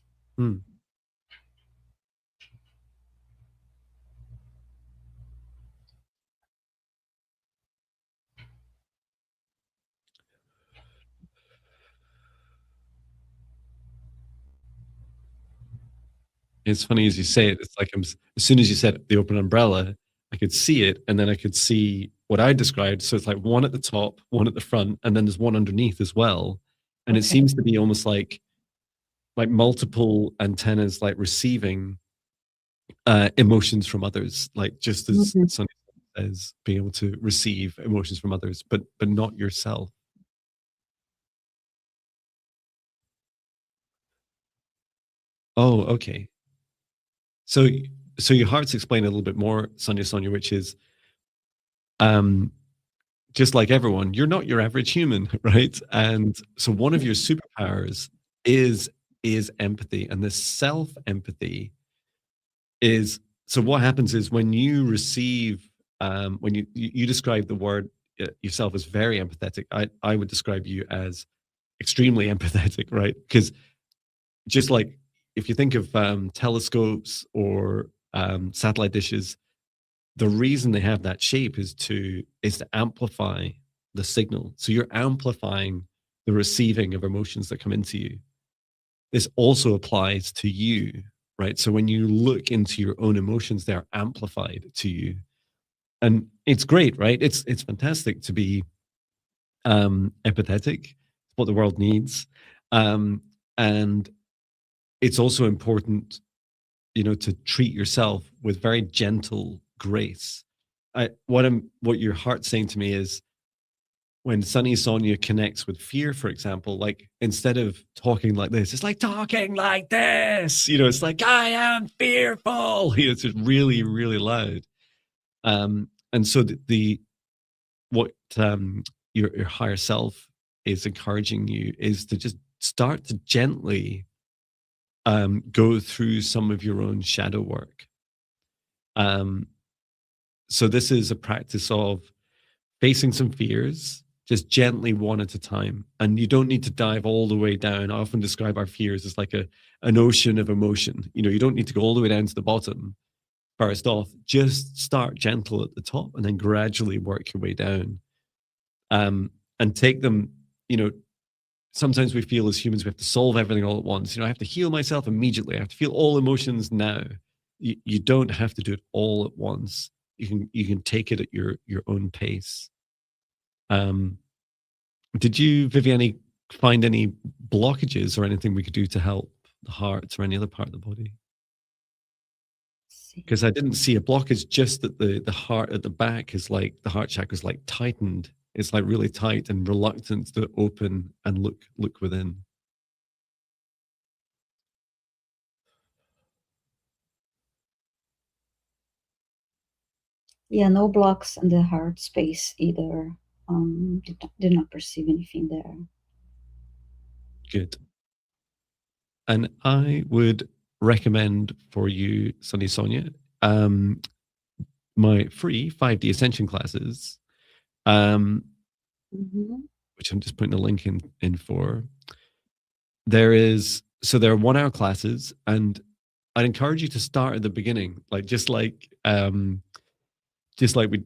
It's funny as you say it. It's like as soon as you said the open umbrella, I could see it, and then I could see what I described. So it's like one at the top, one at the front, and then there's one underneath as well. And it Okay. seems to be almost like multiple antennas, like receiving emotions from others, like just as Mhm. Sonny says, being able to receive emotions from others, but not yourself. Oh, okay. So your heart's explained a little bit more, Sonia, which is um just like everyone, you're not your average human, right? And so one of your superpowers is empathy, and this self empathy is, so what happens is when you receive, when you describe the word yourself as very empathetic, I would describe you as extremely empathetic, right? Because just like if you think of telescopes or satellite dishes, the reason they have that shape is to amplify the signal. So you're amplifying the receiving of emotions that come into you. This also applies to you, right? So when you look into your own emotions, they're amplified to you. And it's great, right? It's fantastic to be empathetic. It's what the world needs. And it's also important, to treat yourself with very gentle grace. What your heart's saying to me is, when Sunny Sonia connects with fear, for example, like instead of talking like this, it's like talking like this. It's like, I am fearful. It's just really, really loud. And so what your higher self is encouraging you is to just start to gently go through some of your own shadow work. Um, so this is a practice of facing some fears, just gently one at a time. And you don't need to dive all the way down. I often describe our fears as like an ocean of emotion. You don't need to go all the way down to the bottom. First off, just start gentle at the top and then gradually work your way down. And take them, sometimes we feel as humans we have to solve everything all at once. I have to heal myself immediately. I have to feel all emotions now. You don't have to do it all at once. You can take it at your own pace. Um, did you, Viviane, find any blockages or anything we could do to help the heart or any other part of the body? See. Because I didn't see a blockage, just that the heart at the back is like, the heart chakra is like tightened. It's like really tight and reluctant to open and look within. Yeah, no blocks in the heart space either. Did not perceive anything there. Good. And I would recommend for you, Sunny Sonia, my free 5D Ascension classes, Mm-hmm. which I'm just putting a link in for. There are 1 hour classes, and I'd encourage you to start at the beginning, like just like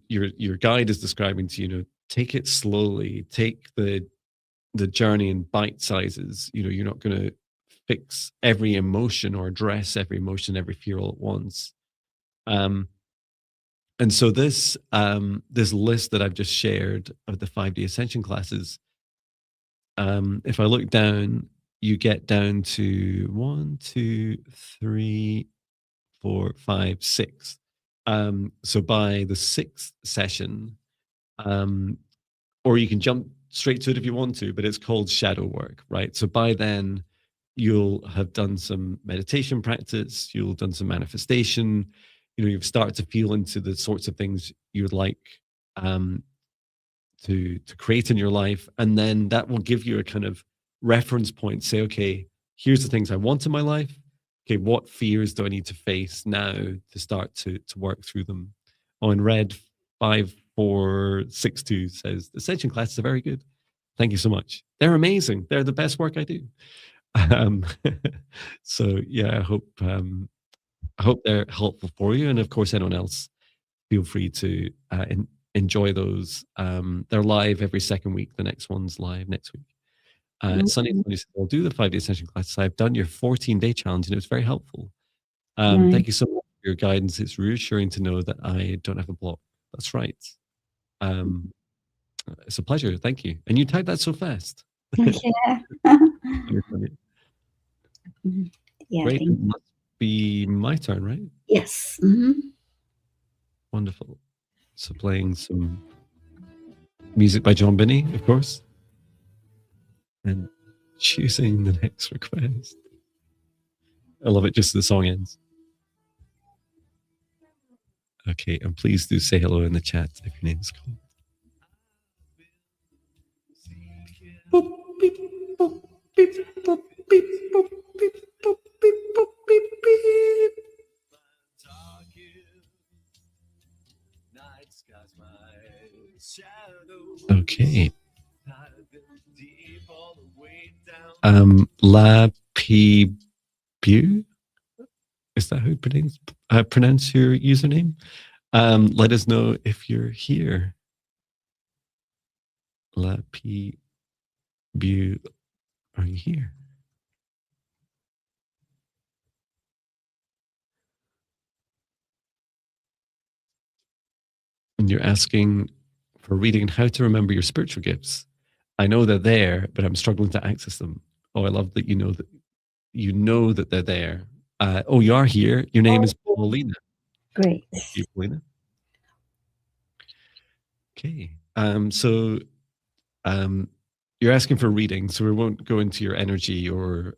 your guide is describing to you. Take it slowly. Take the journey in bite sizes. You're not going to fix every emotion or address every emotion, every fear all at once. And so this list that I've just shared of the 5D Ascension classes, if I look down, you get down to 1, 2, 3, 4, 5, 6. So by the 6th session, or you can jump straight to it if you want to, but it's called shadow work, right? So by then, you'll have done some meditation practice, you'll have done some manifestation, you've started to feel into the sorts of things you would like um, to create in your life, and then that will give you a kind of reference point. Say, okay, here's the things I want in my life. Okay, what fears do I need to face now to start to work through them? Oh, and Red 5462 says the Ascension classes are very good. Thank you so much. They're amazing. They're the best work I do. Um, so yeah, I hope they're helpful for you, and of course, anyone else, feel free to enjoy those. They're live every second week. The next one's live next week. Sunny Mm-hmm. said, "I'll do the 5D Ascension classes. I've done your 14-day challenge, and it was very helpful. Nice. Thank you so much your guidance. It's reassuring to know that I don't have a block. That's right. Um, it's a pleasure. Thank you. And you typed that so fast. Yeah. Funny, funny. Yeah, Great. thank It you. must be my turn, right? Yes. Wonderful. So playing some music by Jon Binnie, of course, and choosing the next request. I love it just as the song ends. Okay, and please do say hello in the chat if your name is called. Boop, beep, boop, beep, boop, beep, boop, beep, boop, beep, boop, beep, beep. Okay. La P Bu? Is that how you pronounce your username? Let us know if you're here. La P Bu, are you here? And you're asking for reading and how to remember your spiritual gifts. I know they're there, but I'm struggling to access them. Oh, I love that you know that they're there. Oh, you are here. Your name is Paulina. Great. Thank you, Paulina. Okay. So you're asking for reading, so we won't go into your energy or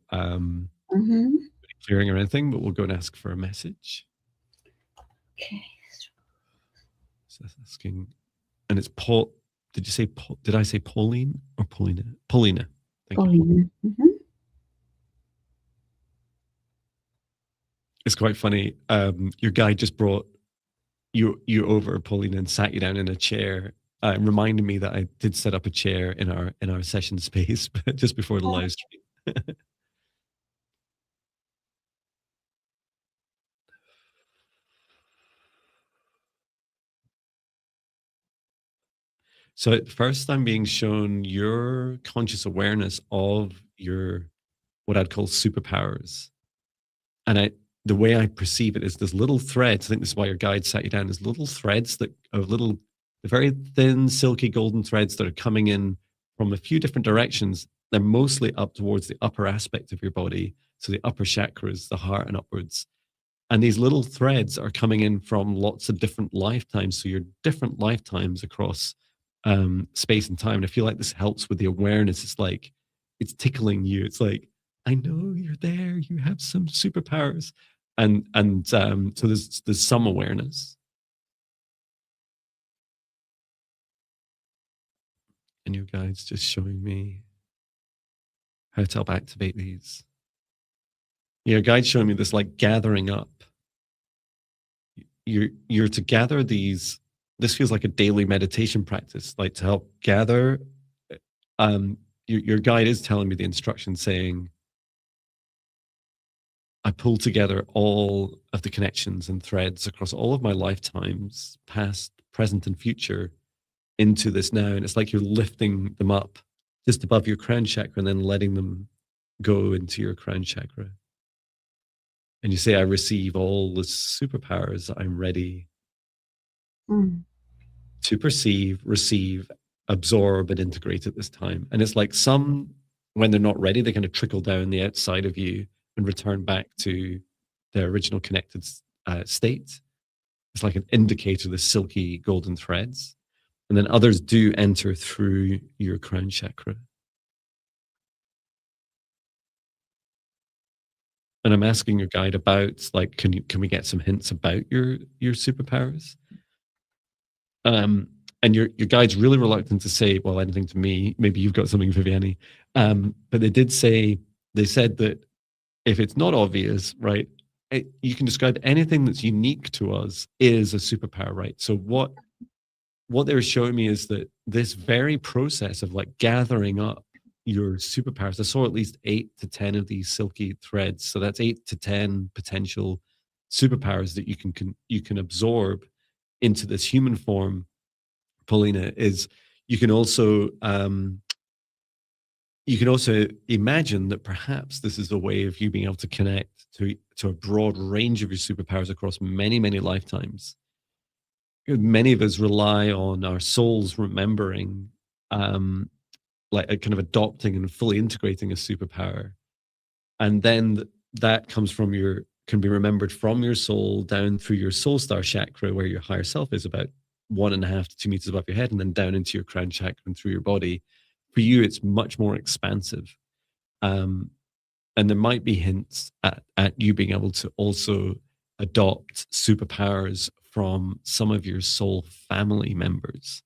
clearing or anything, but we'll go and ask for a message. Okay. So that's asking, and it's Paul. Did you say Paul? Did I say Pauline or Paulina? Paulina. Thank you. Paulina. It's quite funny. Your guide just brought you over, Paulina, and sat you down in a chair. Reminding me that I did set up a chair in our session space just before the live stream. So at first, I'm being shown your conscious awareness of your what I'd call superpowers, and the way I perceive it is there's little threads. I think this is why your guide sat you down. There's little threads that are the very thin, silky, golden threads that are coming in from a few different directions. They're mostly up towards the upper aspect of your body, so the upper chakras, the heart, and upwards. And these little threads are coming in from lots of different lifetimes. So your different lifetimes across space and time. And I feel like this helps with the awareness. It's like it's tickling you. It's like, I know you're there. You have some superpowers, and so there's some awareness. And your guide's just showing me how to help activate these. Your guide's showing me this like gathering up. You're to gather these. This feels like a daily meditation practice, like to help gather. Your guide is telling me the instructions saying, I pull together all of the connections and threads across all of my lifetimes, past, present, and future, into this now. And it's like you're lifting them up just above your crown chakra and then letting them go into your crown chakra. And you say, I receive all the superpowers. I'm ready to perceive, receive, absorb, and integrate at this time. And it's like some, when they're not ready, they kind of trickle down the outside of you and return back to their original connected state. It's like an indicator, the silky golden threads. And then others do enter through your crown chakra. And I'm asking your guide about, like, can we get some hints about your superpowers? And your guide's really reluctant to say, well, anything to me. Maybe you've got something, Viviane. But they said that if it's not obvious, right, you can describe anything that's unique to us is a superpower, right? So what they're showing me is that this very process of like gathering up your superpowers, I saw at least 8 to 10 of these silky threads. So that's 8 to 10 potential superpowers that you can absorb into this human form. Paulina, is you can also you can also imagine that perhaps this is a way of you being able to connect to a broad range of your superpowers across many, many lifetimes. Many of us rely on our souls remembering, um, like a kind of adopting and fully integrating a superpower. And then that comes from your, can be remembered from your soul down through your soul star chakra, where your higher self is about 1.5 to 2 meters above your head, and then down into your crown chakra and through your body. For you, it's much more expansive. Um, and there might be hints at you being able to also adopt superpowers from some of your soul family members,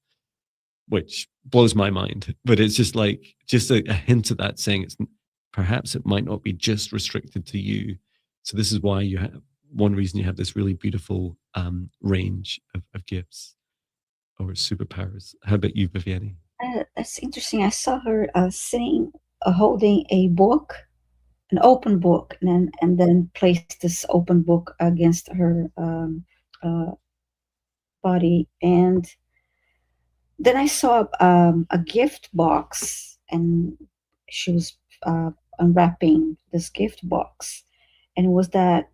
which blows my mind. But it's just like just a hint of that, saying it's perhaps it might not be just restricted to you. So this is why you have, one reason you have this really beautiful range of gifts or superpowers. How about you, Viviane? That's interesting. I saw her sitting, holding a book, an open book, and then placed this open book against her uh, body. And then I saw a gift box, and she was unwrapping this gift box, and it was that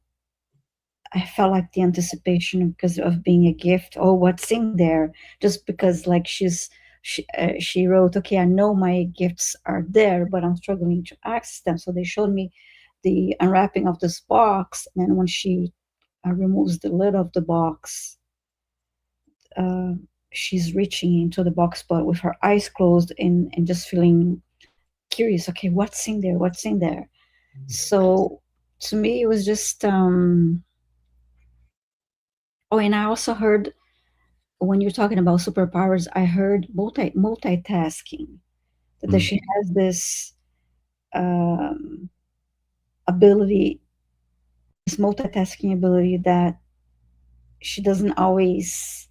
I felt like the anticipation because of being a gift. Oh, what's in there? Just because, like, she wrote, okay, I know my gifts are there, but I'm struggling to access them. So they showed me the unwrapping of this box, and then when she removes the lid of the box, uh, she's reaching into the box, but with her eyes closed and just feeling curious. Okay, what's in there? What's in there? So to me, it was just. Oh, and I also heard when you're talking about superpowers, I heard multitasking. That Mm, she has this um, ability, this multitasking ability that she doesn't always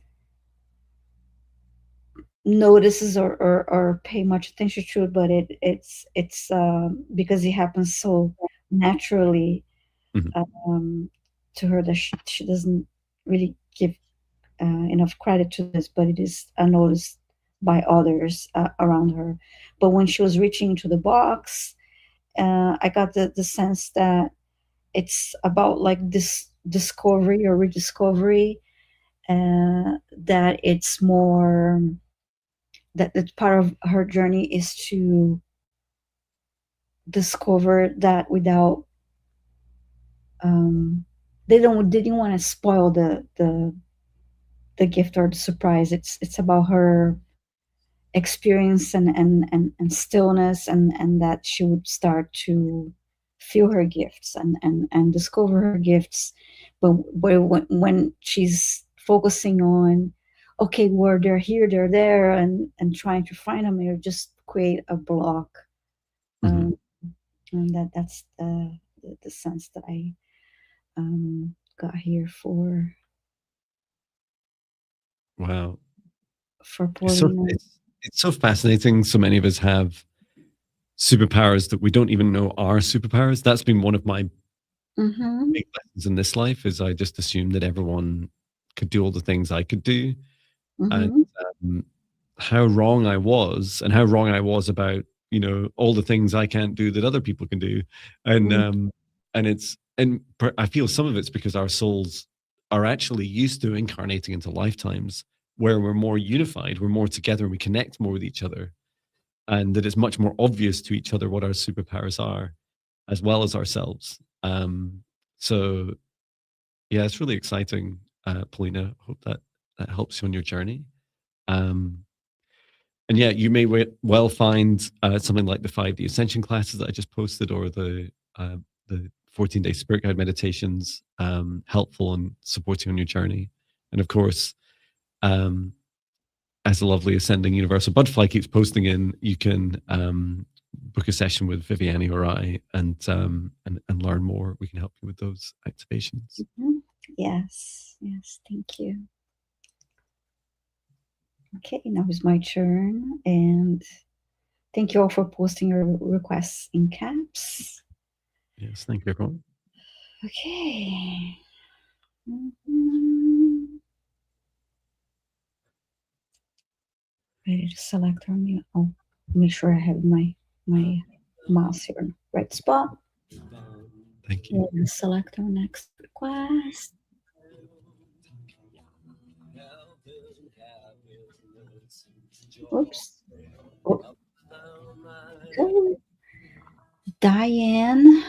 notices or pay much attention to it, but it's because it happens so naturally mhm, um, to her that she doesn't really give enough credit to this, but it is unnoticed by others around her. But when she was reaching into the box, I got the sense that it's about like this discovery or rediscovery, that it's more that part of her journey is to discover that without um, they didn't want to spoil the gift or the surprise. It's about her experience and stillness, and that she would start to feel her gifts and discover her gifts. But when she's focusing on, okay, where they're here, they're there, and trying to find them, it just create a block. mhm. um, and that's the sense that I got here Wow. for It's so Paulina. it's so fascinating. So many of us have superpowers that we don't even know are superpowers. That's been one of my Mm-hmm. big lessons in this life, is I just assumed that everyone could do all the things I could do. And Mm-hmm. um, how wrong I was, and how wrong I was about, all the things I can't do that other people can do. And I feel some of it's because our souls are actually used to incarnating into lifetimes where we're more unified, we're more together, and we connect more with each other, and that it's much more obvious to each other what our superpowers are, as well as ourselves. So yeah, it's really exciting, Paulina. Hope that that helps you on your journey. Um, and yeah, you may well find something like the 5D Ascension classes that I just posted, or the 14-day Spirit Guide meditations, helpful in supporting on your journey. And of course, um, as the lovely Ascending Universal Butterfly keeps posting in, you can book a session with Viviane or I, and learn more. We can help you with those activations. Mhm. Yes, yes, thank you. Okay, now it's my turn, and thank you all for posting your requests in caps. Yes, thank you, everyone. Okay. Mhm. Ready to select on you. Oh, make sure I have my mouse here, right spot. Thank you. And select our next request. Oops. Oh, okay. Diane,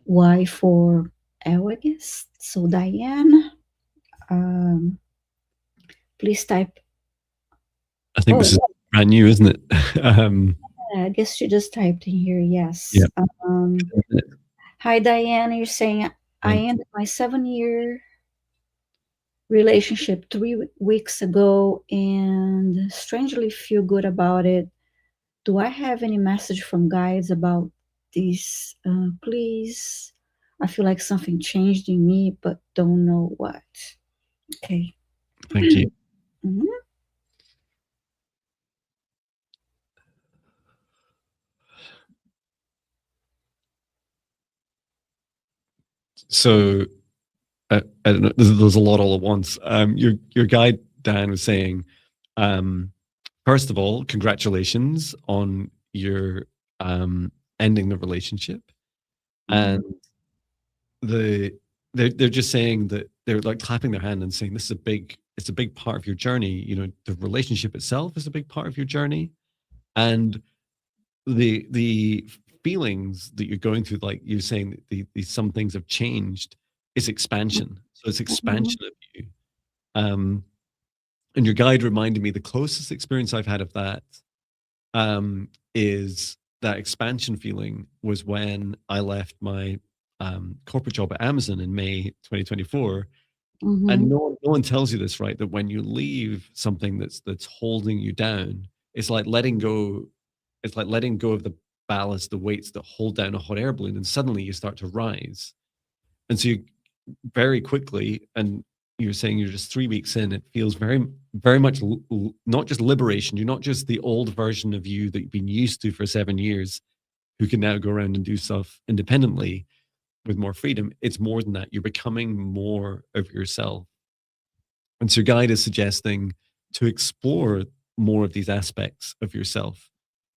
Y for L, I guess. So Diane, um, please type. I think Oh, this is brand new, isn't it? yeah, I guess she just typed in here. Yeah. Yes. Hi, Diane. You're saying I Right. ended my 7 year relationship 3 weeks ago and strangely feel good about it. Do I have any message from guides about this? Please. I feel like something changed in me, but don't know what. Okay. Thank you. Mhm. So I don't know. There's a lot all at once. Your guide Dan was saying, um, first of all, congratulations on your ending the relationship, Mhm. and the they're just saying that they're like clapping their hand and saying this is a big it's a big part of your journey. You know, the relationship itself is a big part of your journey, and the feelings that you're going through, like you're saying, that the some things have changed. It's expansion. So it's Mhm. expansion of you. Um, and your guide reminded me the closest experience I've had of that is that expansion feeling was when I left my corporate job at Amazon in May 2024. And Mhm. no one tells you this, right? That when you leave something that's holding you down, it's like letting go. It's like letting go of the ballast, the weights that hold down a hot air balloon, and suddenly you start to rise. And so you very quickly, and you're saying you're just 3 weeks in, it feels very much not just liberation. You're not just the old version of you that you've been used to for 7 years, who can now go around and do stuff independently with more freedom. It's more than that. You're becoming more of yourself. And so your guide is suggesting to explore more of these aspects of yourself.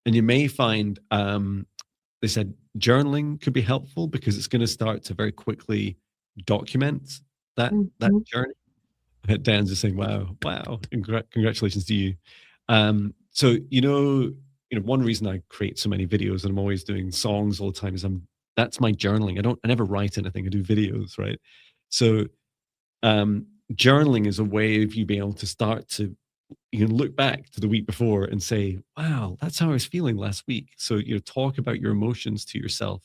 And you may find, they said journaling could be helpful because it's going to start to very quickly document that Mhm. journey. Dan's just saying, "Wow, wow, congratulations to you." So one reason I create so many videos and I'm always doing songs all the time is that's my journaling. I never write anything. I do videos, right? So um, journaling is a way of you being able to start to you can look back to the week before and say, wow, that's how I was feeling last week. So talk about your emotions to yourself,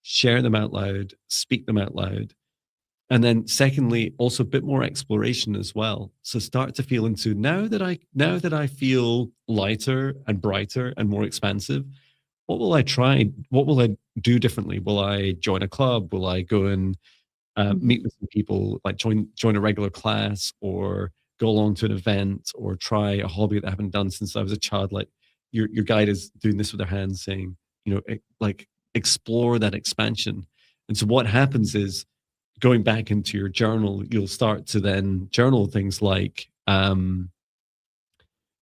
share them out loud, speak them out loud. And then secondly, also a bit more exploration as well. So start to feel into now that I feel lighter and brighter and more expansive, what will I try? What will I do differently? Will I join a club? Will I go and Mhm. meet with some people, like join a regular class, or go along to an event, or try a hobby that I haven't done since I was a child. Like your guide is doing this with their hands, saying, like explore that expansion. And so what happens is going back into your journal, you'll start to then journal things like,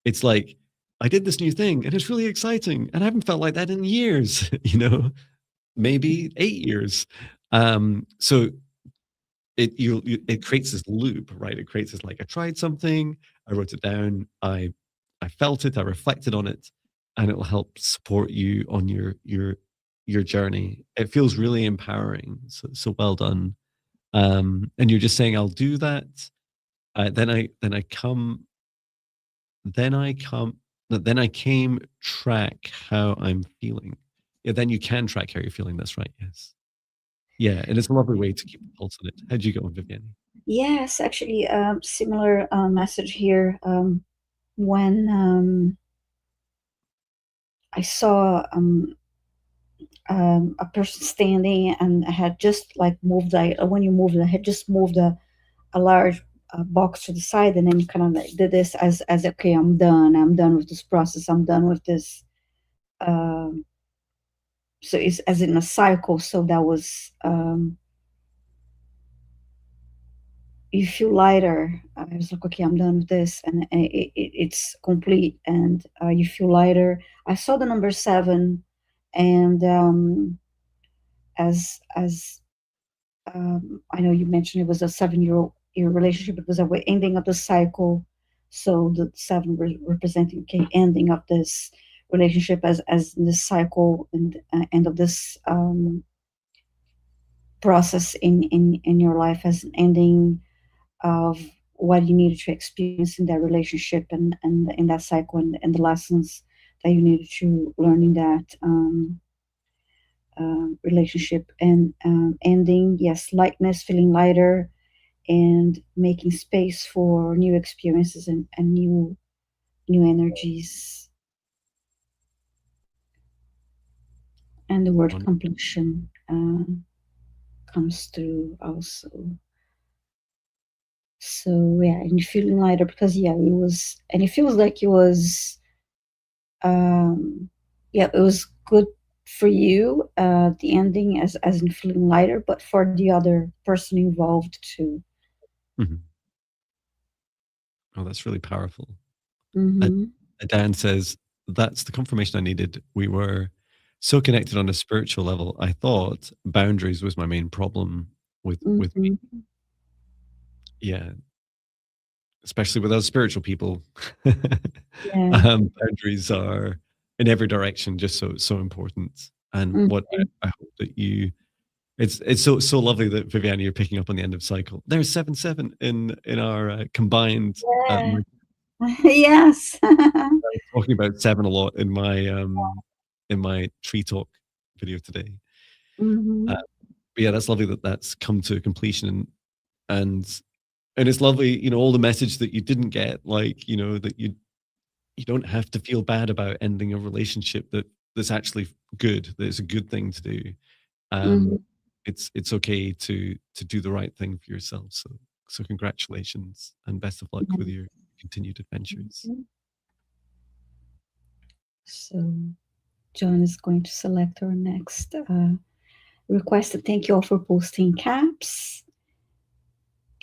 it's like, I did this new thing and it's really exciting and I haven't felt like that in years, maybe 8 years. So it creates this loop, right? It creates this, like, I tried something, I wrote it down, I felt it, I reflected on it, and it'll help support you on your journey. It feels really empowering. So well done. And you're just saying, I'll do that. Then I come then I come then I came track how I'm feeling. Yeah, then you can track how you're feeling. That's right. Yes. Yeah, and it's a lovely way to keep a pulse on it. How'd you go on, Viviane? Yes, actually, similar message here. When I saw a person standing and I had just like moved, when you moved, I had just moved a large box to the side, and then you kind of like did this as okay, I'm done with this process, I'm done with this. Um, so it's as in a cycle. So that was you feel lighter. I was like, okay, I'm done with this, and it's complete, and you feel lighter. I saw the number 7, and as I know you mentioned it was a 7-year relationship. It was a ending of the cycle, so the 7 representing, okay, ending of this relationship as this cycle, and end of this process in your life, as an ending of what you needed to experience in that relationship, and in that cycle, and the lessons that you needed to learn in that relationship, and ending, yes, lightness, feeling lighter, and making space for new experiences, and new energies, and the word completion comes through also. So yeah, and feeling lighter, because yeah, it was, and it feels like it was, yeah, it was good for you, the ending, as in feeling lighter, but for the other person involved too. Mhm. Oh, that's really powerful. Mm-hmm. Dan says, that's the confirmation I needed. We were so connected on a spiritual level. I thought boundaries was my main problem with me. Mm-hmm. Yeah, especially with us spiritual people. Yeah. Boundaries are in every direction just so important. And what Mm-hmm. I hope that you, it's so lovely that Viviane, you're picking up on the end of cycle. There's 7-7 in our combined. Yeah. Yes. Talking about 7 a lot in my tree talk video today. Uh, Mm-hmm. but yeah, that's lovely that that's come to completion, and and it's lovely, all the message that you didn't get, like, that you don't have to feel bad about ending a relationship that's actually good. That it's a good thing to do. Mm-hmm. Um, it's okay to do the right thing for yourself. So congratulations and best of luck with your continued adventures. So John is going to select our next request. Thank you all for posting caps.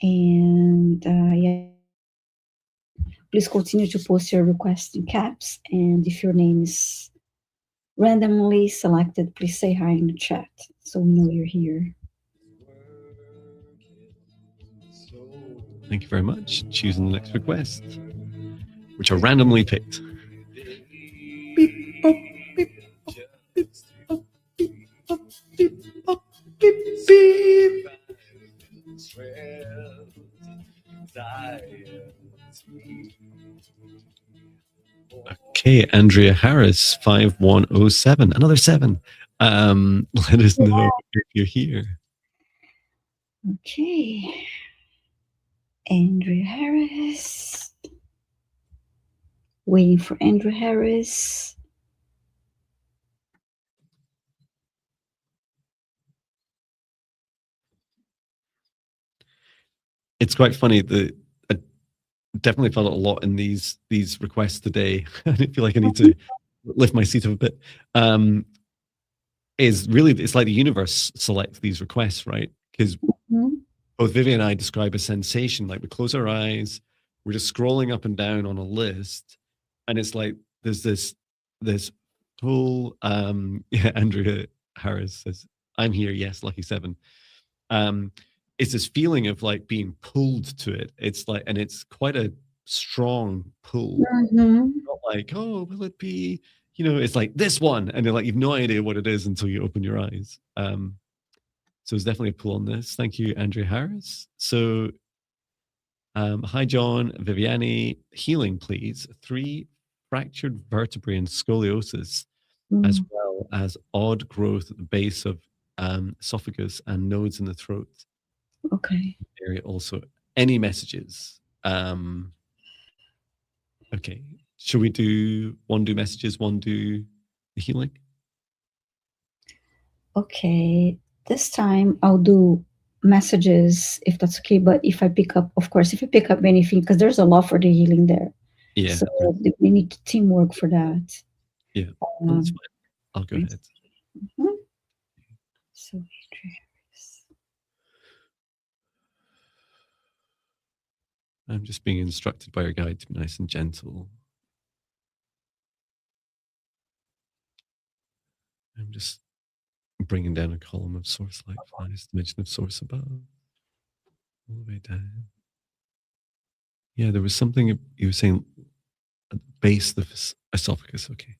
And yeah, please continue to post your request in caps. And if your name is randomly selected, please say hi in the chat so we know you're here. Thank you very much. Choosing the next request, which are randomly picked. Beep, bop, beep, bop, beep, bop, beep, bop, beep, bop, beep, beep. Okay, Andrea Harris, 5107, another 7. Let us know if you're here. Okay. Andrew Harris. Waiting for Andrew Harris. It's quite funny that I definitely felt it a lot in these requests today. I feel like I need to lift my seat up a bit. Is really, it's like the universe selects these requests, right? Because Mhm. both Vivian and I describe a sensation, like we close our eyes, we're just scrolling up and down on a list, and it's like there's this pull. Yeah, Andrea Harris says, "I'm here." Yes, lucky 7. Um, it's this feeling of like being pulled to it. It's like, and it's quite a strong pull. Mhm. Not like, oh, will it be? It's like this one, and you're like, you've no idea what it is until you open your eyes. So there's definitely a pull on this. Thank you, Andrea Harris. So, hi, John, Viviane. Healing, please. 3 fractured vertebrae and scoliosis, as Mm. well as odd growth at the base of esophagus and nodes in the throat Okay. area. Also, any messages? Okay. Should we do one do messages, one do the healing? Okay. This time I'll do messages if that's okay. But if I pick up, of course, if you pick up anything, because there's a lot for the healing there. Yeah. So we need teamwork for that. Yeah. No, that's Um, fine. I'll go ahead. mhm. So, I'm just being instructed by your guide to be nice and gentle. I'm just bringing down a column of source light flies, dimension of source above, all the way down. Yeah, there was something you were saying at the base of the esophagus. Okay.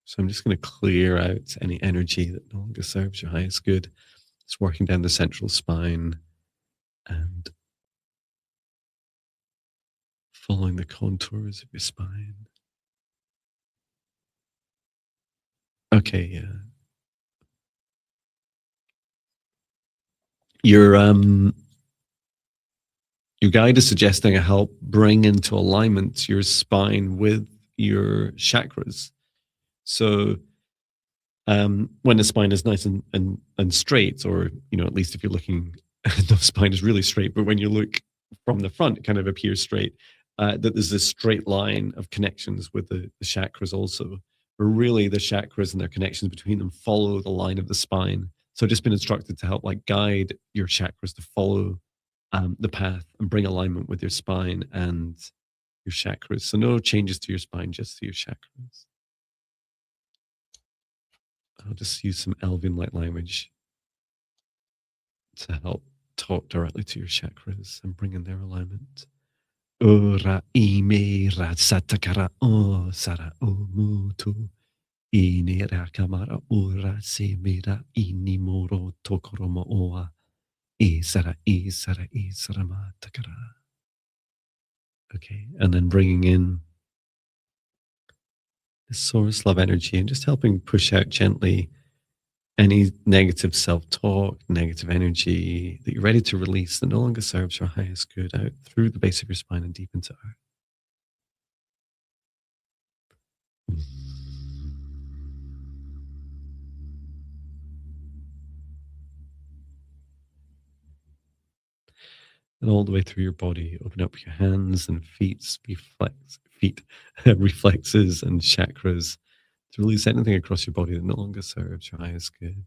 So I'm just going to clear out any energy that no longer serves your highest good. It's working down the central spine and following the contours of your spine. Okay, yeah. Your guide is suggesting I help bring into alignment your spine with your chakras. So when the spine is nice and straight, or at least if you're looking, the spine is really straight, but when you look from the front, it kind of appears straight. That there's this straight line of connections with the chakras also, but really the chakras and their connections between them follow the line of the spine. So I've just been instructed to help guide your chakras to follow the path and bring alignment with your spine and your chakras. So no changes to your spine, just to your chakras. I'll just use some Elven light language to help talk directly to your chakras and bring in their alignment. Ora ime ra satakara o sara o mutu. Ine ra kamara ora se mera ini moro tokoroma oa. Isara ma takara. Okay, and then bringing in the source love energy and just helping push out gently any negative self-talk, negative energy that you're ready to release that no longer serves your highest good out through the base of your spine and deep into earth. And all the way through your body, open up your hands and feet, reflexes and chakras to release anything across your body that no longer serves your highest good.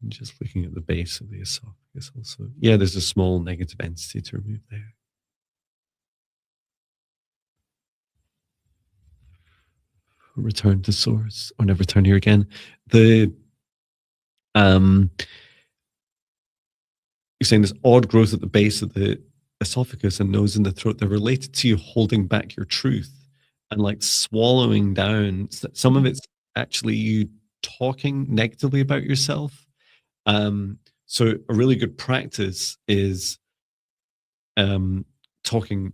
And just looking at the base of the esophagus also. Yeah, there's a small negative entity to remove there. Return to source, or never return here again. You're saying this odd growth at the base of the esophagus and nose in the throat. They're related to you holding back your truth and swallowing down. Some of it's actually you talking negatively about yourself. So a really good practice is talking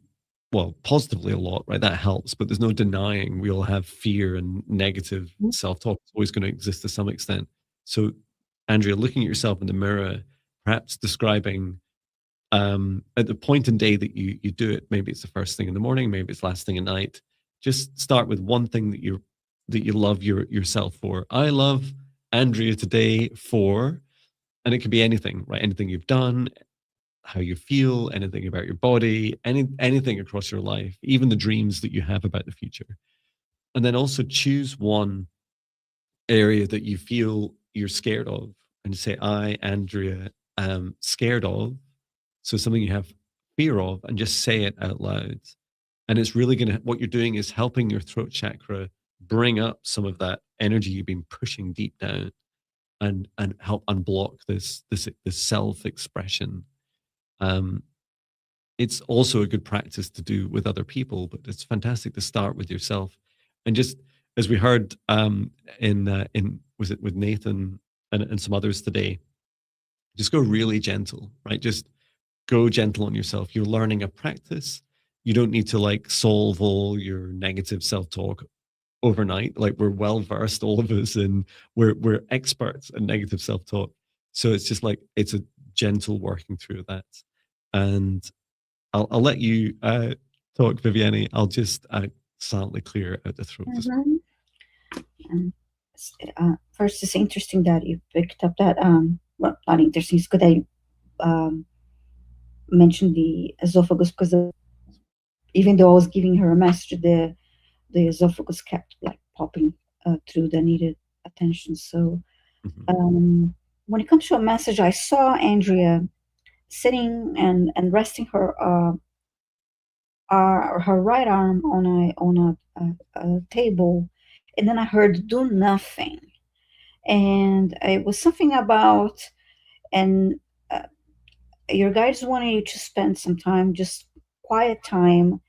positively a lot, right? That helps, but there's no denying we all have fear and negative self-talk. It's always going to exist to some extent. So Andrea, looking at yourself in the mirror, perhaps describing at the point in day that you do it, maybe it's the first thing in the morning, maybe it's last thing at night, just start with one thing that you love yourself for. I love Andrea today for, and it could be anything, right? Anything you've done, how you feel, anything about your body, anything across your life, even the dreams that you have about the future. And then also choose one area that you feel you're scared of and say, I, Andrea, am scared of. So something you have fear of, and just say it out loud. And it's really what you're doing is helping your throat chakra bring up some of that energy you've been pushing deep down and help unblock this self-expression. It's also a good practice to do with other people, but it's fantastic to start with yourself. And just as we heard was it with Nathan and some others today, just go really gentle, right? Just go gentle on yourself. You're learning a practice. You don't need to solve all your negative self-talk overnight. We're well versed, all of us, and we're experts at negative self-talk. So it's just it's a gentle working through that. And I'll let you talk, Viviane. I'll just silently clear out the throat. First, it's interesting that you picked up that. Well, not interesting. It's good that you mentioned the esophagus, because even though I was giving her a message, the esophagus kept popping through the needed attention. So When it comes to a message, I saw Andrea sitting and resting her right arm on a table, and then I heard "do nothing," and it was something about and uh, your guides wanted you to spend some time, just quiet time,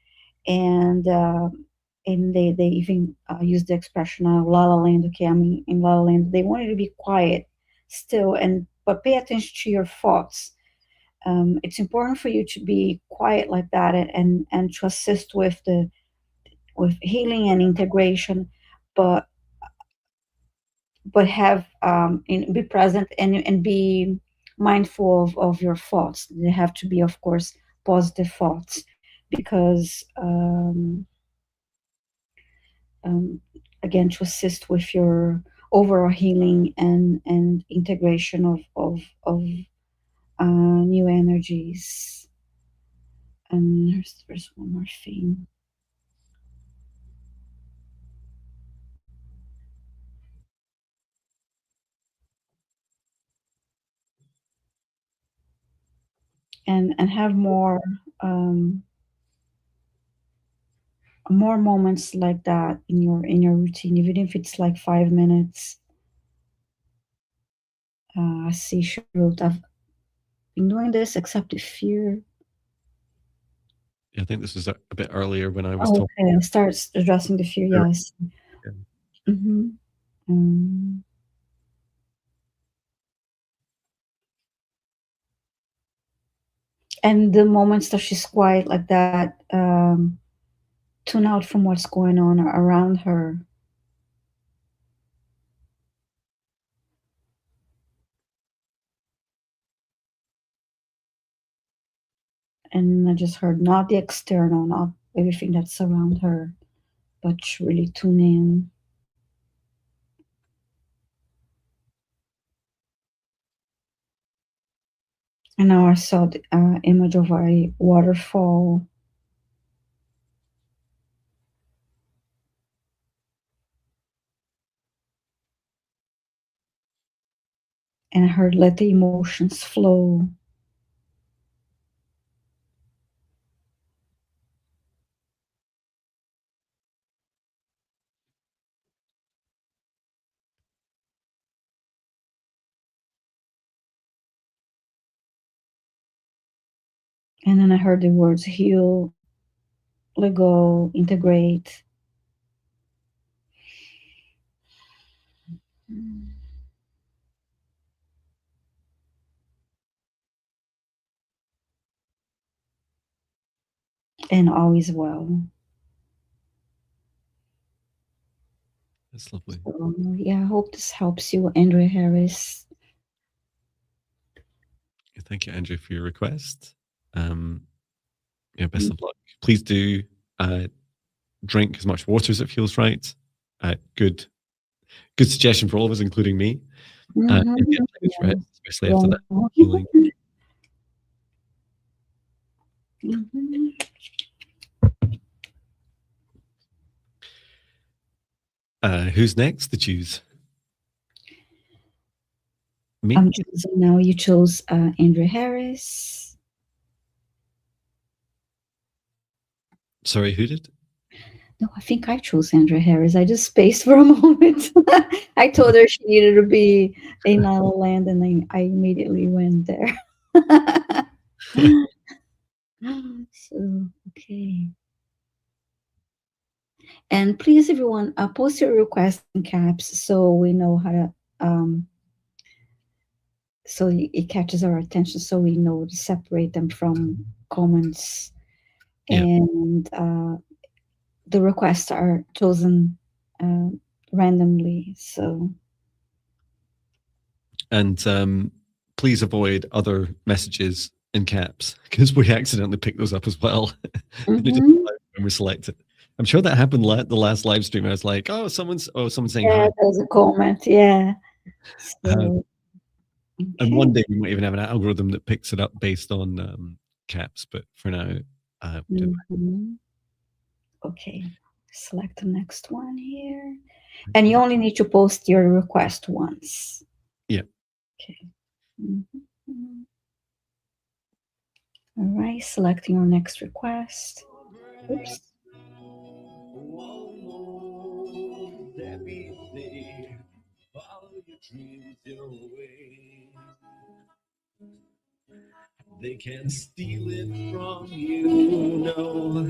and they even used the expression "la la land." Okay, I mean in La La Land, they wanted to be quiet, still, and but pay attention to your thoughts. It's important for you to be quiet like that, and to assist with healing and integration, but have be present and be mindful of your thoughts. They have to be, of course, positive thoughts, because um, again, to assist with your overall healing and integration of new energies. And there's one more thing. And have um, more moments like that in your routine, even if it's like 5 minutes. I see she wrote, I've been doing this except with fear. Yeah, I think this was a bit earlier when I was Oh, talking. okay, start addressing the fear. Yes. Yeah. Mm-hmm. Um, and the moments that she's quiet like that, tune out from what's going on around her. And I just heard not the external, not everything that's around her, but really tune in. And now I saw the image of a waterfall, and I heard let the emotions flow. And then I heard the words heal, let go, integrate. And all is well. That's lovely. So, yeah, I hope this helps you, Andrea Harris. Thank you, Andrew, for your request. Yeah, best of luck. Please do drink as much water as it feels right. Good suggestion for all of us, including me. And get Mm-hmm. plenty of rest, especially after that Yeah. healing. Mhm. Who's next to choose? Me? I'm choosing now. You chose Andrea Harris. Sorry, who did? No, I think I chose Andrea Harris. I just spaced for a moment. I told her she needed to be in La La Land, and then I immediately went there. So, okay. And please, everyone, post your requests in caps so we know how to, so it catches our attention, so we know to separate them from comments. Yeah. And the requests are chosen uh, randomly. So, And please avoid other messages in caps because we accidentally pick those up as well. And it just mhm. when we select it. I'm sure that happened the last live stream. I was like, oh, someone's saying Yeah, hi. there's a comment. Yeah. Uh, So, and okay. one day we might even have an algorithm that picks it up based on caps. But for now, we don't. Mhm. Okay. Select the next one here. And you only need to post your request once. Yeah. Okay. All right, selecting your next request. Oops. They can't steal it from you, no.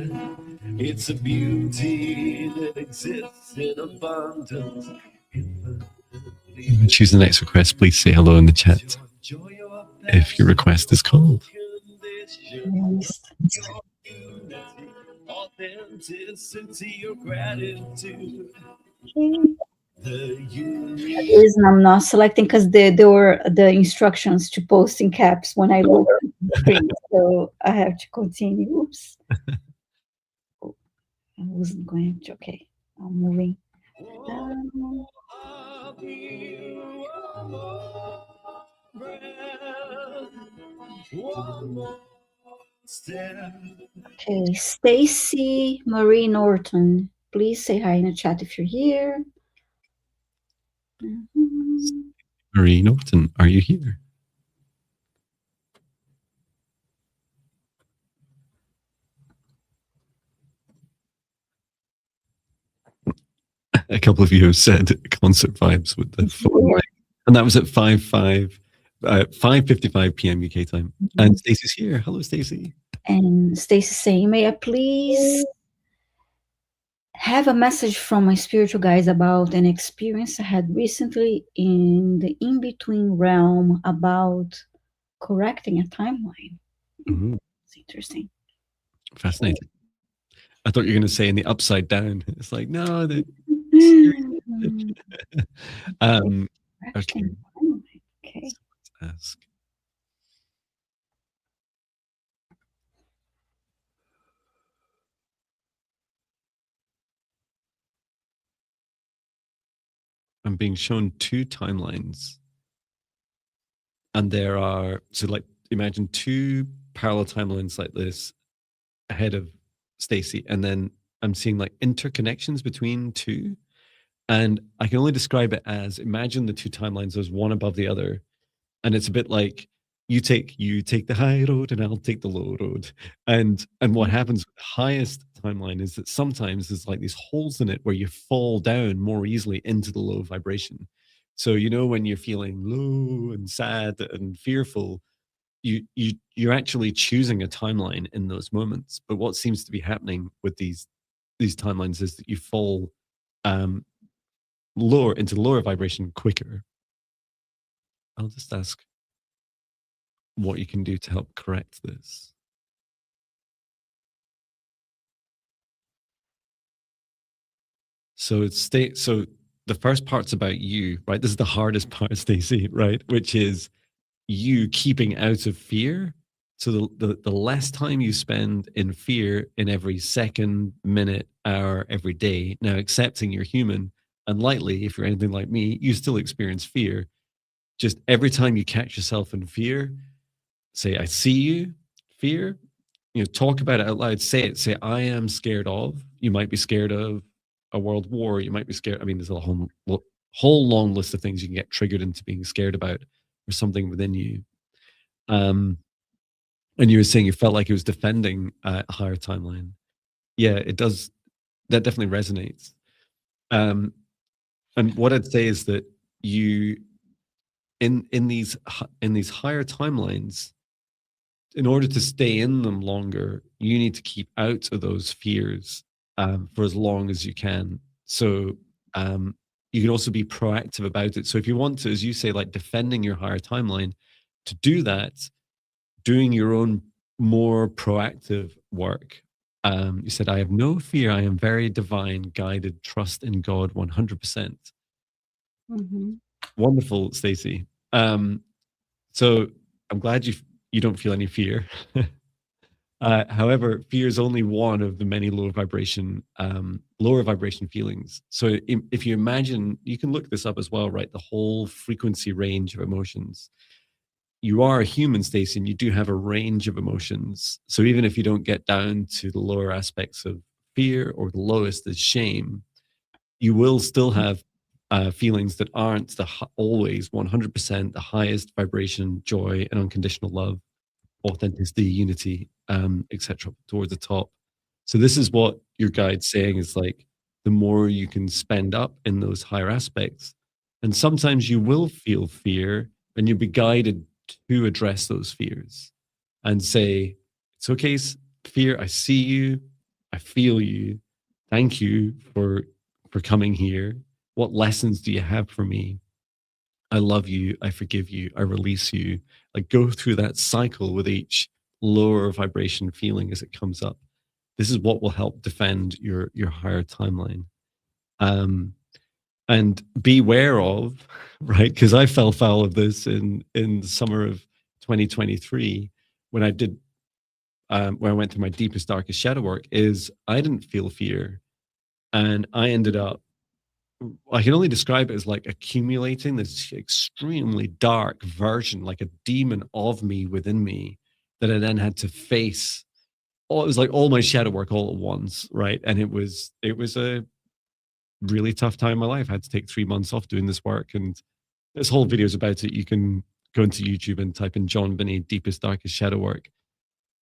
It's a beauty that exists in abundance. Choose the next request. Please say hello in the chat if your request is called. Next. Authenticity or gratitude. The reason I'm not selecting because there were the instructions to post in caps when I looked at the screen, so I have to continue. Oops. Oh, I wasn't going to. Okay, I'm moving. Okay, Stacy Marie Norton, please say hi in the chat if you're here. Marie Norton, are you here? A couple of you have said concert vibes with the phone ring, and that was at 5:55 p.m. UK time. And Stacey's here. Hello, Stacey. And Stacy saying, may I please have a message from my spiritual guides about an experience I had recently in the in-between realm about correcting a timeline. It's interesting. Fascinating. I thought you were going to say in the upside down. It's like, no, okay. Okay. Let's ask. I'm being shown two timelines. And there are, so like, imagine two parallel timelines like this ahead of Stacy. And then I'm seeing like interconnections between two. And I can only describe it as, imagine the two timelines as one above the other. And it's a bit like you take the high road and I'll take the low road. And what happens with the highest timeline is that sometimes there's like these holes in it where you fall down more easily into the low vibration. So you know when you're feeling low and sad and fearful, you're actually choosing a timeline in those moments. But what seems to be happening with these timelines is that you fall lower into lower vibration quicker. I'll just ask what you can do to help correct this. So so the first part's about you, right? This is the hardest part, Stacey, right? Which is you keeping out of fear. So the less time you spend in fear in every second, minute, hour, every day, now accepting you're human, and lightly, if you're anything like me, you still experience fear. Just every time you catch yourself in fear, say, I see you, fear, talk about it out loud, say it, say, I am scared of. You might be scared of a world war. You might be scared. I mean, there's a whole long list of things you can get triggered into being scared about or something within you. And you were saying you felt like it was defending a higher timeline. Yeah, it does. That definitely resonates. And what I'd say is that you, in these higher timelines, in order to stay in them longer, you need to keep out of those fears for as long as you can. So you can also be proactive about it. So if you want to, as you say, like defending your higher timeline, to do that, doing your own more proactive work. You said, I have no fear. I am very divine, guided, trust in God 100%. Wonderful, Stacey. So I'm glad you don't feel any fear. However, fear is only one of the many lower vibration feelings. So if you imagine, you can look this up as well, right? The whole frequency range of emotions. You are a human, Stacey, and you do have a range of emotions. So even if you don't get down to the lower aspects of fear, or the lowest is shame, you will still have feelings that aren't always 100% the highest vibration, joy, and unconditional love, authenticity, unity, etc., towards the top. So this is what your guide's saying is like, the more you can spend up in those higher aspects, and sometimes you will feel fear, and you'll be guided to address those fears and say, it's okay, fear, I see you, I feel you, thank you for coming here. What lessons do you have for me? I love you, I forgive you, I release you. Like, go through that cycle with each lower vibration feeling as it comes up. This is what will help defend your higher timeline. And beware of, right? Because I fell foul of this in the summer of 2023 when I did when I went through my deepest, darkest shadow work. Is I didn't feel fear, and I ended up, I can only describe it as like accumulating this extremely dark version, like a demon of me within me, that I then had to face. Oh, it was like all my shadow work all at once, right? And it was a really tough time in my life. I had to take 3 months off doing this work, and there's whole videos about it. You can go into YouTube and type in Jon Binnie deepest darkest shadow work.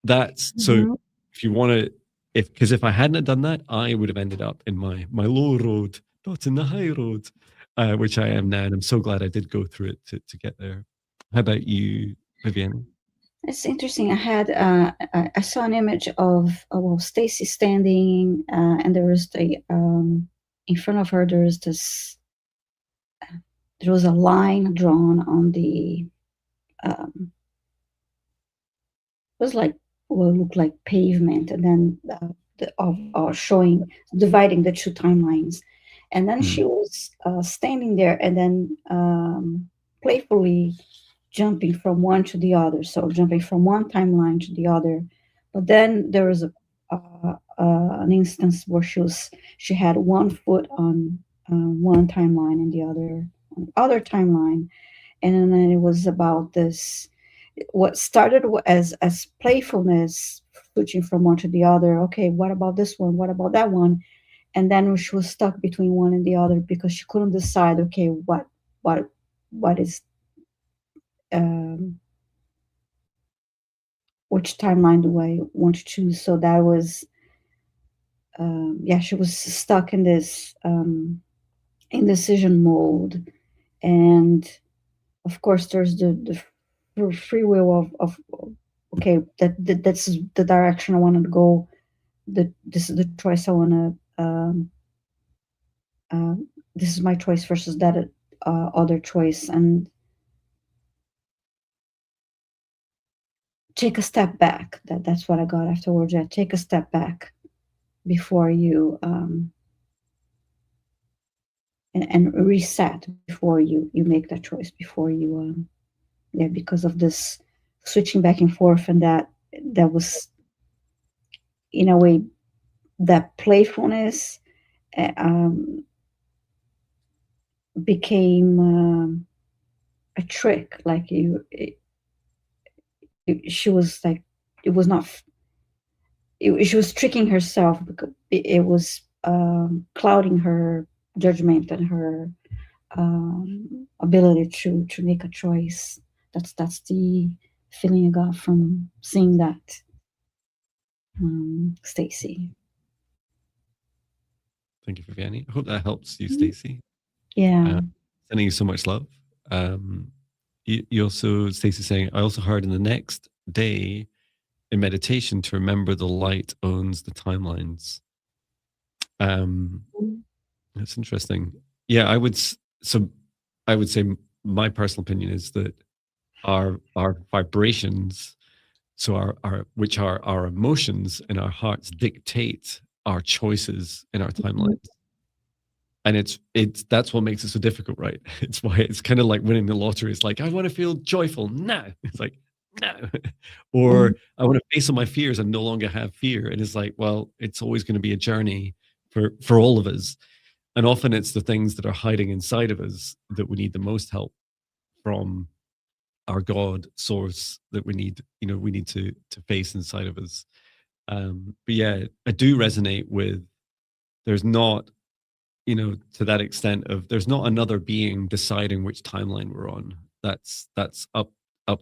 That's so. Mhm. If you want to, if I hadn't have done that, I would have ended up in my low road, not in the high road, which I am now, and I'm so glad I did go through it to get there. How about you, Viviane? It's interesting. I saw an image of well, Stacy standing, and there was in front of her there was a line drawn on the was like what looked like pavement, and then showing dividing the two timelines, and then she Hmm. was standing there, and then playfully jumping from one to the other, so jumping from one timeline to the other. But then there was an instance where she had one foot on one timeline and the other on the other timeline, and then it was about this what started as playfulness, switching from one to the other. Okay, what about this one, what about that one? And then she was stuck between one and the other because she couldn't decide, okay, what what is um, which timeline do I want to choose. So that was yeah, she was stuck in this indecision mode. And of course there's the free will of okay, that's the direction I want to go. This is the choice I want to this is my choice versus that other choice. And take a step back. That's what I got afterwards. Yeah, take a step back before you and reset before you make that choice, before you yeah, because of this switching back and forth. And that was in a way that playfulness became a trick. Like she was like, it was not she was tricking herself because it was clouding her judgment and her ability to make a choice. That's the feeling I got from seeing that, Stacy. Thank you, Viviane. I hope that helps you, Stacey. Yeah. Sending you so much love. You also, Stacey, saying, I also heard in the next day in meditation to remember the light owns the timelines. That's interesting. Yeah, so I would say my personal opinion is that our vibrations, so our which are our emotions and our hearts, dictate our choices in our Mhm. timelines. And it's that's what makes it so difficult, right? It's why it's kind of like winning the lottery. It's like, I want to feel joyful now. It's like, no. Mhm. Or I want to face all my fears and no longer have fear. And it's like, well, it's always going to be a journey for all of us. And often it's the things that are hiding inside of us that we need the most help from, our God source, that we need, we need to face inside of us. But yeah, I do resonate with, there's not to that extent of there's not another being deciding which timeline we're on. That's up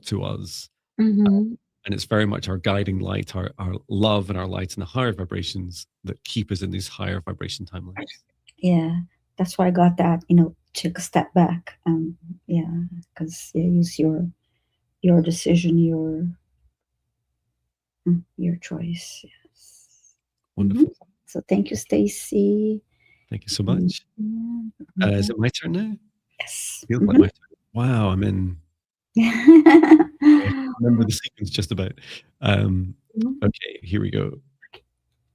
to us. Mm-hmm. And it's very much our guiding light, our love and our light and the higher vibrations that keep us in these higher vibration timelines. Yeah, that's why I got that. Take a step back. Yeah, because use your decision, your choice. Yes. Wonderful. So thank you, Stacy. Thank you so much. Is it my turn now? Yes. Feels like my turn. Wow, I'm in. I remember the sequence just about. Okay, here we go.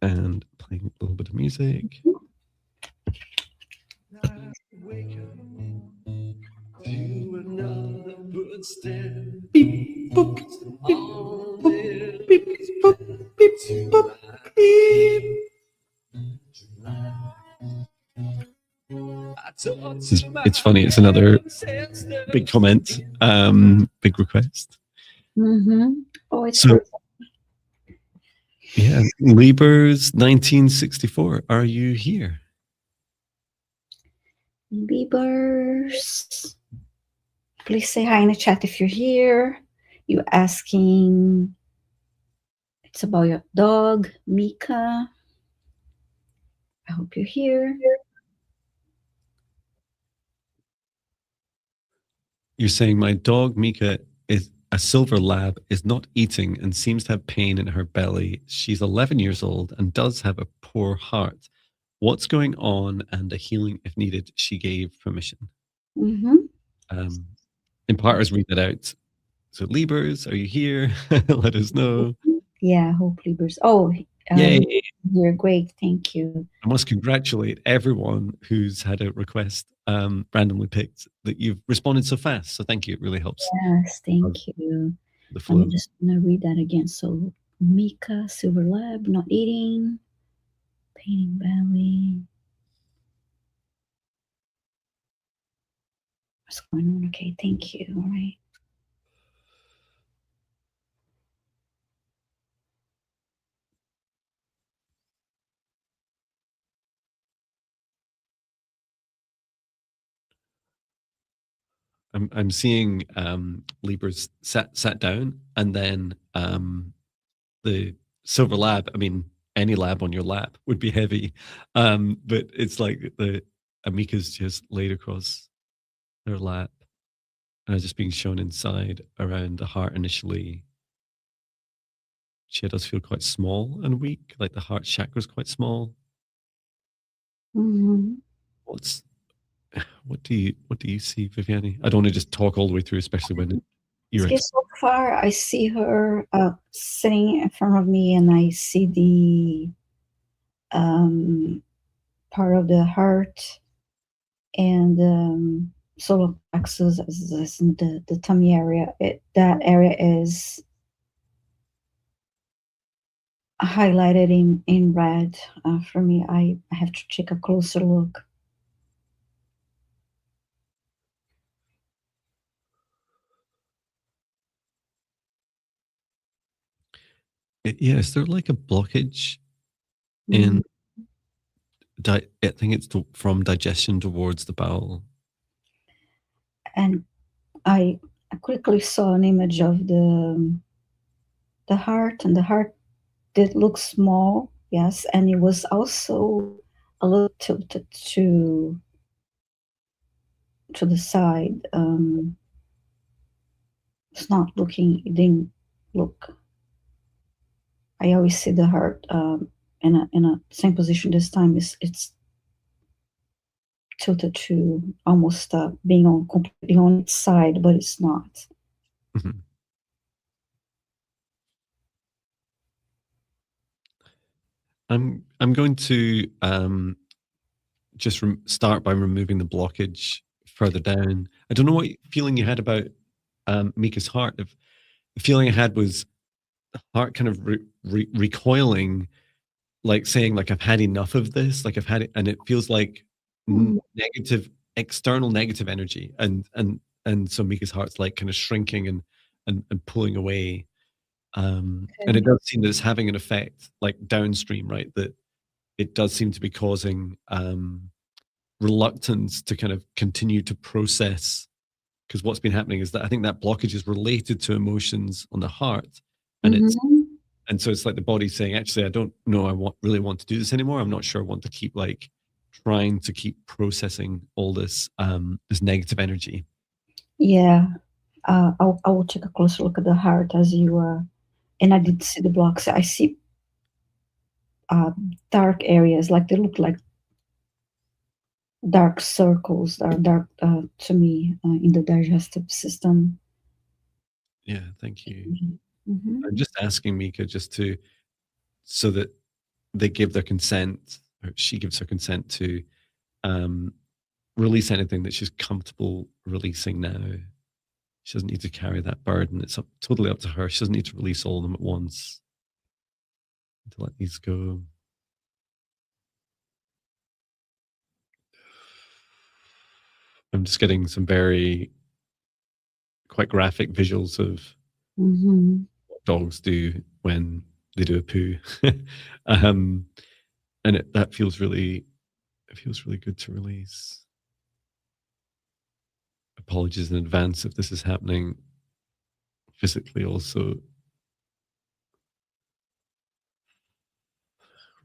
And playing a little bit of music. To another footstep. Beep, boop, beep, beep, boop, beep, boop, beep. It's funny. It's another big comment, big request. Oh, it's so. Yeah, Libras 1964. Are you here? Libras. Please say hi in the chat if you're here. You asking. It's about your dog, Mika. I hope you're here. You're saying my dog Mika is a silver lab, is not eating and seems to have pain in her belly. She's 11 years old and does have a poor heart. What's going on and a healing if needed? She gave permission. In part, I was reading that out. So Libras, are you here? Let us know. Yeah, hope Libras. Oh, yay! You're great. Thank you. I must congratulate everyone who's had a request randomly picked that you've responded so fast. So thank you. It really helps. Yes, thank you. The flow. I'm just going to read that again. So Mika, Silver Lab, not eating, pain in belly. What's going on? Okay, thank you. All right. I'm seeing Libras sat down, and then the silver lab. I mean, any lab on your lap would be heavy, but it's like the Amika's just laid across her lap, and is just being shown inside around the heart initially. She does feel quite small and weak, like the heart chakra is quite small. What do you see, Viviane? I don't want to just talk all the way through, especially when you're. So far, I see her sitting in front of me, and I see the part of the heart and solar plexus, as in the tummy area. That area is highlighted in red for me. I have to take a closer look. Yeah, is there like a blockage in? I think it's from digestion towards the bowel. And I quickly saw an image of the heart, and the heart did look small, yes, and it was also a little tilted to the side. It's not looking. It didn't look. I always see the heart in a same position. This time it's tilted to almost being completely on its side, but it's not. I'm going to just start by removing the blockage further down. I don't know what feeling you had about Mika's heart. If the feeling I had was the heart kind of recoiling, like saying, like, I've had enough of this, like I've had it, and it feels like negative, external negative energy, and so Mika's heart's like kind of shrinking and pulling away. And it does seem that it's having an effect, like downstream, right? That it does seem to be causing reluctance to kind of continue to process, because what's been happening is that I think that blockage is related to emotions on the heart, and so it's like the body saying, actually, I don't know, really want to do this anymore. I'm not sure I want to keep like trying to keep processing all this this negative energy. Yeah. I will take a closer look at the heart as you and I did see the blocks. I see dark areas, like they look like dark circles, are dark to me in the digestive system. Yeah, thank you. Mm-hmm. I'm just asking Mika just to, so that they give their consent, or she gives her consent to release anything that she's comfortable releasing now. She doesn't need to carry that burden. It's totally up to her. She doesn't need to release all of them at once. To let these go. I'm just getting some quite graphic visuals of what dogs do when they do a poo. And that feels really good to release. Apologies in advance if this is happening physically also.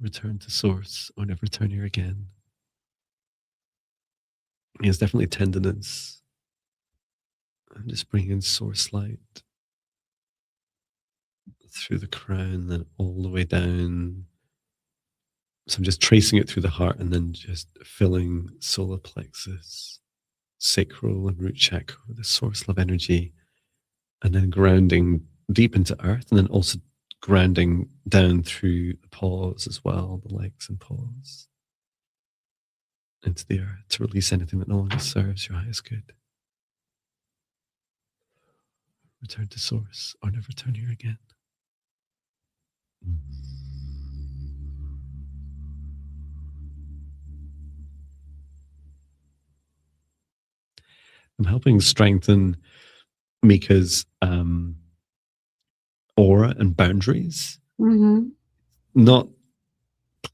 Return to source, or never return here again. There's definitely tenderness. I'm just bringing in source light through the crown, then all the way down. So I'm just tracing it through the heart and then just filling solar plexus, sacral and root chakra with the source love energy, and then grounding deep into earth, and then also grounding down through the paws as well, the legs and paws, into the earth to release anything that no longer serves your highest good. Return to source, or never return here again. I'm helping strengthen Mika's aura and boundaries. Not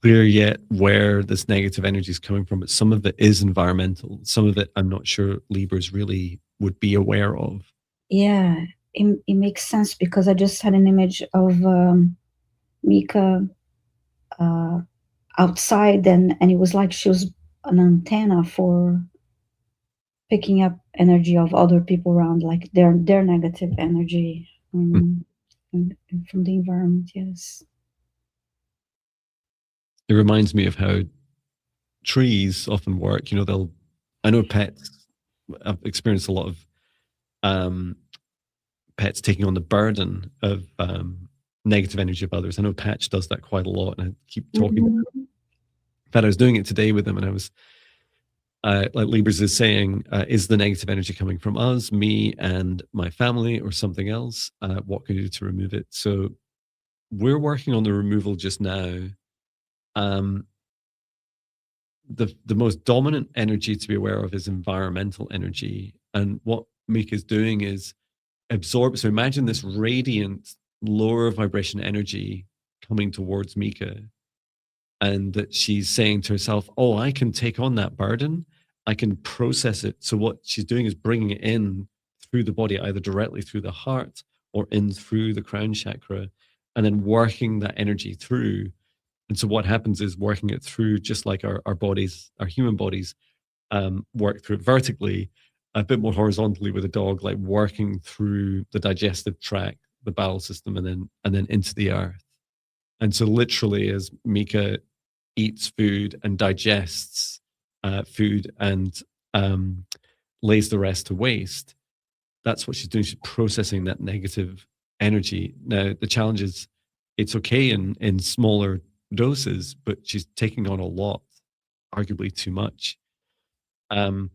clear yet where this negative energy is coming from, but some of it is environmental. Some of it I'm not sure Libras really would be aware of. Yeah, it makes sense because I just had an image of Mika outside, and it was like she was an antenna for picking up energy of other people around, like their negative energy from the environment. Yes. It reminds me of how trees often work. You know, I know pets, I've experienced a lot of pets taking on the burden of negative energy of others. I know Patch does that quite a lot, and I keep talking to him. In fact, I was doing it today with him, and I was like Libras is saying, is the negative energy coming from us, me and my family, or something else? What can you do to remove it? So we're working on the removal just now. The most dominant energy to be aware of is environmental energy. And what Mika is doing is absorb. So imagine this radiant, lower vibration energy coming towards Mika, and that she's saying to herself, oh, I can take on that burden. I can process it. So what she's doing is bringing it in through the body, either directly through the heart or in through the crown chakra, and then working that energy through. And so what happens is working it through, just like our bodies, our human bodies, work through it vertically, a bit more horizontally with a dog, like working through the digestive tract, the bowel system, and then into the earth. And so literally, as Mika eats food and digests food and lays the rest to waste, that's what she's doing. She's processing that negative energy. Now, the challenge is it's okay in smaller doses, but she's taking on a lot, arguably too much. I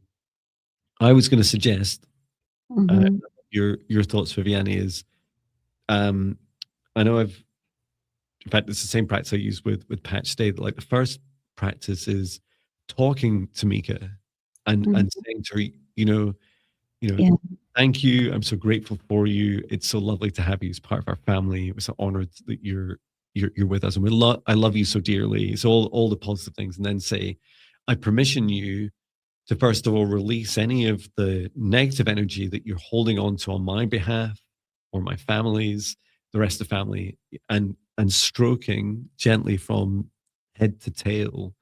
was going to suggest your thoughts, Viviane, is I know in fact, it's the same practice I use with Patch today. Like the first practice is talking to Mika and saying to her, Yeah. thank you. I'm so grateful for you. It's so lovely to have you as part of our family. We're so honored that you're with us, and I love you so dearly. So all the positive things, and then say, I permission you to first of all release any of the negative energy that you're holding on to on my behalf or my family's, the rest of the family, and stroking gently from head to tail.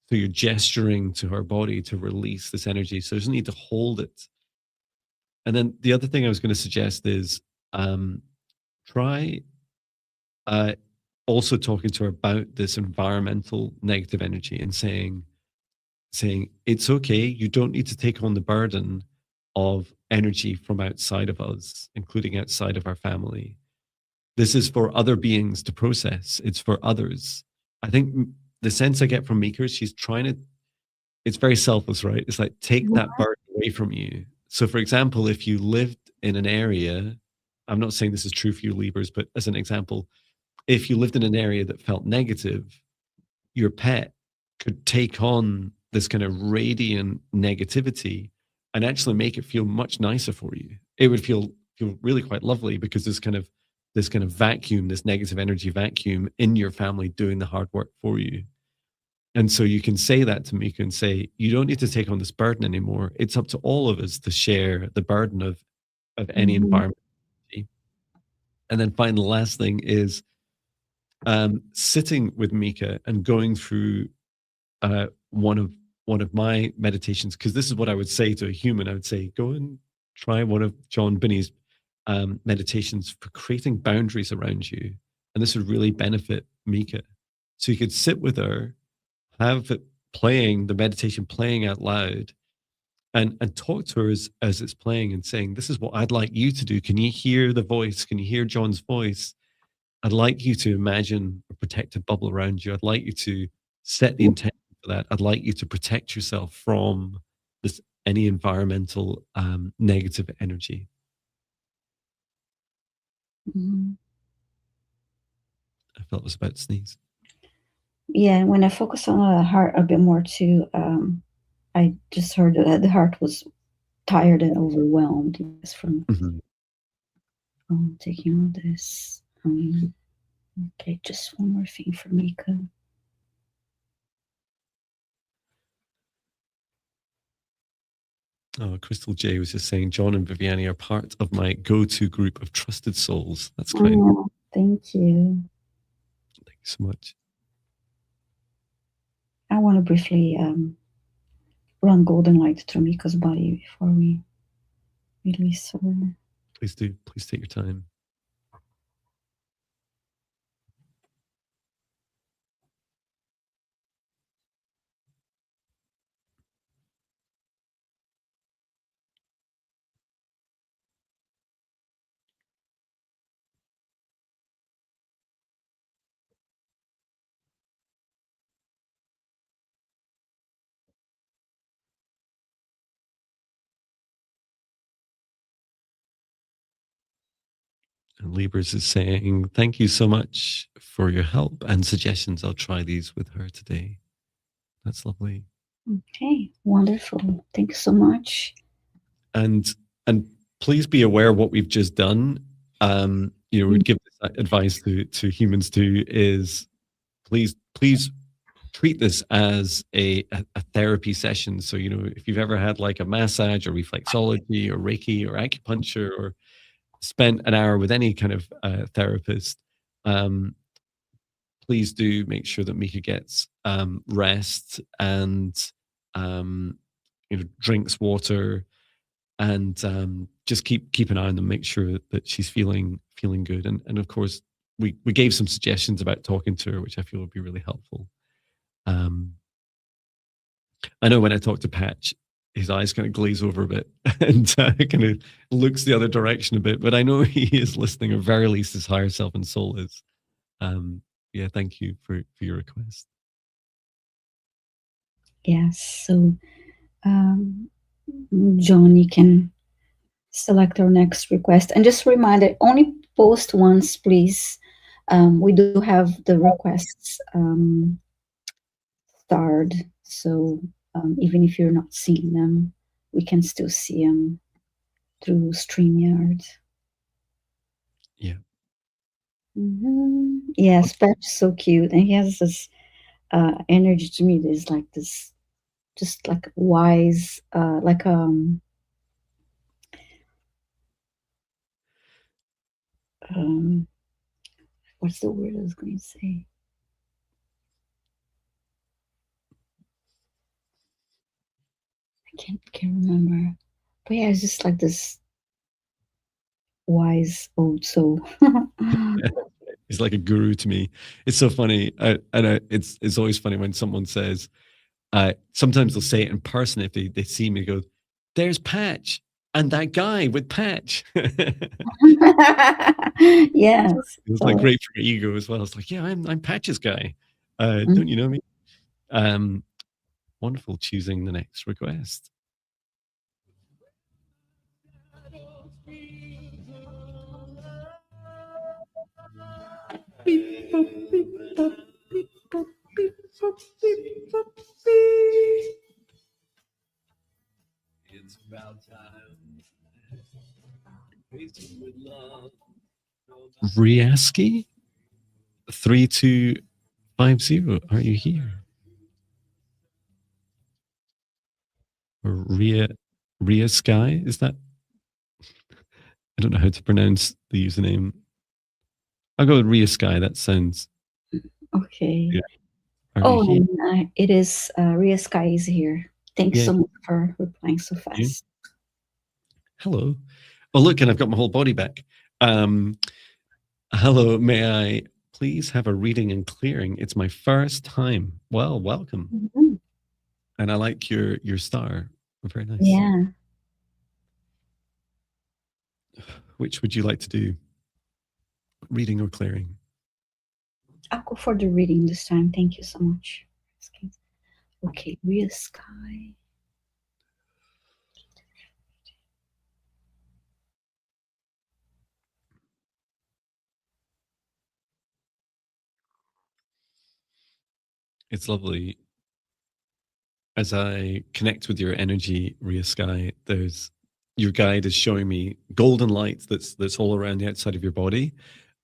So you're gesturing to her body to release this energy. So there's no need to hold it. And then the other thing I was going to suggest is um, try uh, also talking to her about this environmental negative energy and saying it's okay. You don't need to take on the burden of energy from outside of us, including outside of our family. This is for other beings to process. It's for others. I think the sense I get from Mika is she's trying to, it's very selfless, right? It's like take that burden away from you. So, for example, if you lived in an area, I'm not saying this is true for you Libras, but as an example, if you lived in an area that felt negative, your pet could take on this kind of radiant negativity and actually make it feel much nicer for you. It would feel really quite lovely because this kind of vacuum, this negative energy vacuum in your family doing the hard work for you. And so you can say that to Mika and say, you don't need to take on this burden anymore. It's up to all of us to share the burden of any Mhm. environment. And then finally, the last thing is sitting with Mika and going through one of my meditations, because this is what I would say to a human. I would say, go and try one of Jon Binnie's meditations for creating boundaries around you, and this would really benefit Mika. So you could sit with her, have it playing the meditation playing out loud, and talk to her as it's playing and saying, "This is what I'd like you to do. Can you hear the voice? Can you hear John's voice? I'd like you to imagine a protective bubble around you. I'd like you to set the intention for that. I'd like you to protect yourself from this any environmental negative energy." Mhm. I felt I was about to sneeze. Yeah, when I focus on the heart a bit more too, I just heard that the heart was tired and overwhelmed, yes, Mhm. from taking all this. Okay, just one more thing for Mika. Oh, Crystal J was just saying, John and Viviane are part of my go-to group of trusted souls. That's kind. Oh, thank you. Thank you so much. I want to briefly run golden light through Mika's body before we release her. Please do. Please take your time. And Libras is saying, thank you so much for your help and suggestions. I'll try these with her today. That's lovely. Okay, wonderful. Thanks so much. And and please be aware what we've just done. We'd give this advice to humans too, is please treat this as a therapy session. So, if you've ever had like a massage or reflexology or Reiki or acupuncture or spent an hour with any kind of therapist, um, please do make sure that Mika gets rest and um, drinks water and just keep an eye on them, make sure that she's feeling good. And of course, we gave some suggestions about talking to her, which I feel would be really helpful. Um, I know when I talk to Patch, his eyes kind of glaze over a bit and kind of looks the other direction a bit, but I know he is listening, or very least his higher self and soul is. Um, yeah, thank you for your request. Yes, so um, John, you can select our next request. And just a reminder, only post once, please. We do have the requests starred, so even if you're not seeing them, we can still see them through StreamYard. Yeah. Yes, Pat's so cute, and he has this energy to me. There's like this. just like wise, like um, what's the word I was going to say? I can't remember. But yeah, it's just like this wise old soul. He's like a guru to me. It's so funny. It's always funny when someone says, sometimes they'll say it in person if they see me, go, there's Patch and that guy with Patch. Yes. It was like So, great for my ego as well. It's like, yeah, I'm Patch's guy. Don't you know me? Wonderful choosing the next request. Beep, boop, beep, boop, beep, boop, beep, boop, beep, boop, beep. It's about time. Riaski 3250. Are you here? Or Ria Sky? Is that? I don't know how to pronounce the username. I'll go with Ria Sky. That sounds. okay. Yeah. Are you Oh, here? and, it is Ria Sky is here. Thanks Yeah. so much for replying so You? fast. Hello. Oh, look, and I've got my whole body back. Hello, may I please have a reading and clearing? It's my first time. Well, welcome. Mhm. And I like your star. Very nice. Yeah. Which would you like to do? Reading or clearing? I'll go for the reading this time. Thank you so much. Okay, Ria Sky. It's lovely. As I connect with your energy, Ria Sky, there's your guide is showing me golden light that's all around the outside of your body,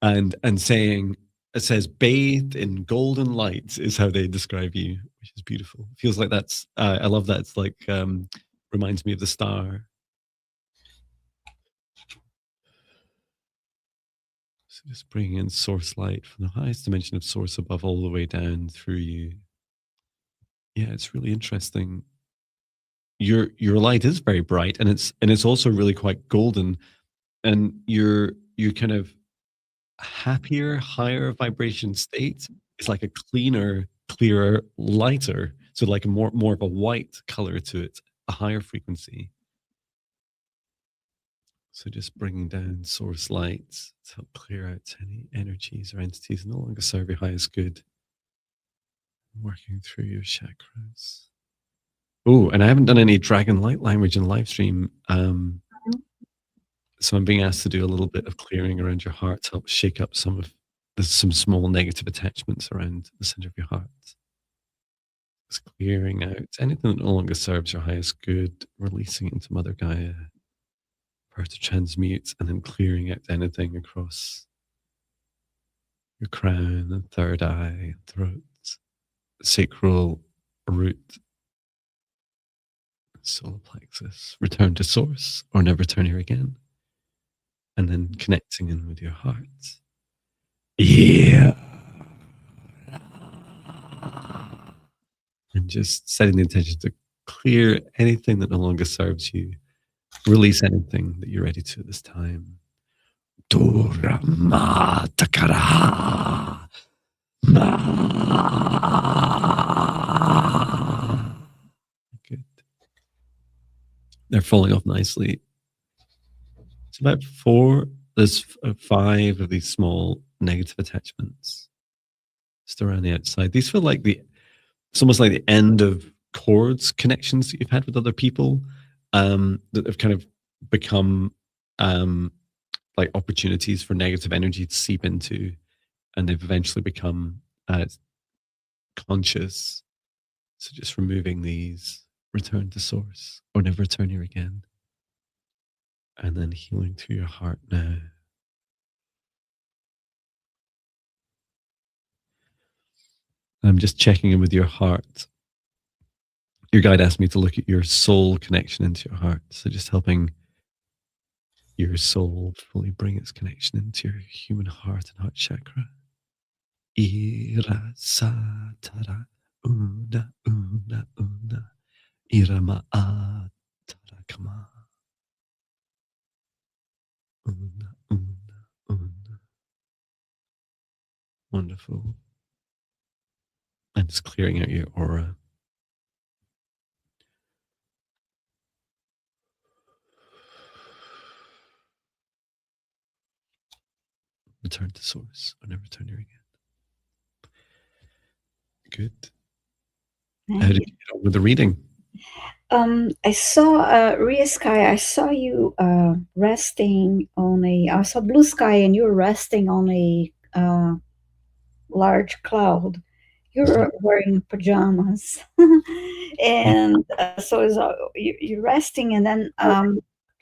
and saying, it says bathed in golden light is how they describe you, which is beautiful. Feels like that's I love that. It's like reminds me of the star. So just bringing in source light from the highest dimension of source above all the way down through you. Yeah, it's really interesting. Your light is very bright, and it's also really quite golden, and you're kind of happier, higher vibration state is like a cleaner, clearer, lighter. So like a more of a white color to it, a higher frequency. So just bringing down source lights to help clear out any energies or entities that no longer serve your highest good. Working through your chakras. Oh, and I haven't done any dragon light language in live stream. So I'm being asked to do a little bit of clearing around your heart to help shake up some small negative attachments around the center of your heart. It's clearing out anything that no longer serves your highest good, releasing it into Mother Gaia for her to transmute, and then clearing out anything across your crown and third eye, throat, sacral root, solar plexus. Return to source or never return here again. And then connecting in with your heart. Yeah. And just setting the intention to clear anything that no longer serves you. Release anything that you're ready to at this time. Durama takara. Good. They're falling off nicely. It's about there's 5 of these small negative attachments just around the outside. These feel like it's almost like the end of chords connections that you've had with other people, that have kind of become like opportunities for negative energy to seep into, and they've eventually become conscious. So just removing these, return to source or never return here again. And then healing through your heart now. I'm just checking in with your heart. your guide asked me to look at your soul connection into your heart. So just helping your soul fully bring its connection into your human heart and heart chakra. Ira satara una una una irama atarakama una una una. Wonderful. And just clearing out your aura. Return to source and then return here again. Good. How did you get on with the reading? I saw Ria Sky. I saw you resting on a. I saw blue sky, and you were resting on a large cloud. You're wearing pajamas, and so you're resting, and then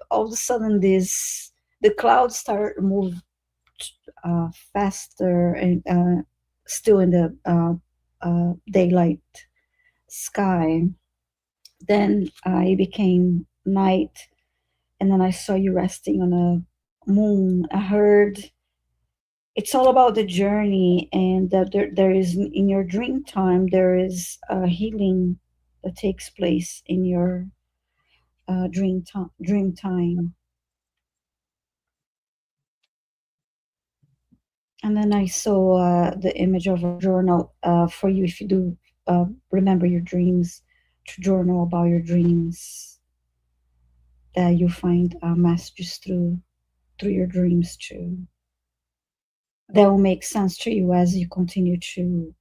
all of a sudden, the clouds start to move faster, and still in the daylight sky. Then it became night, and then I saw you resting on a moon. I heard it's all about the journey, and that there is, in your dream time, there is a healing that takes place in your dream time. And then I saw the image of a journal for you, if you do remember your dreams, to journal about your dreams, that you find messages through your dreams too. That will make sense to you as you continue to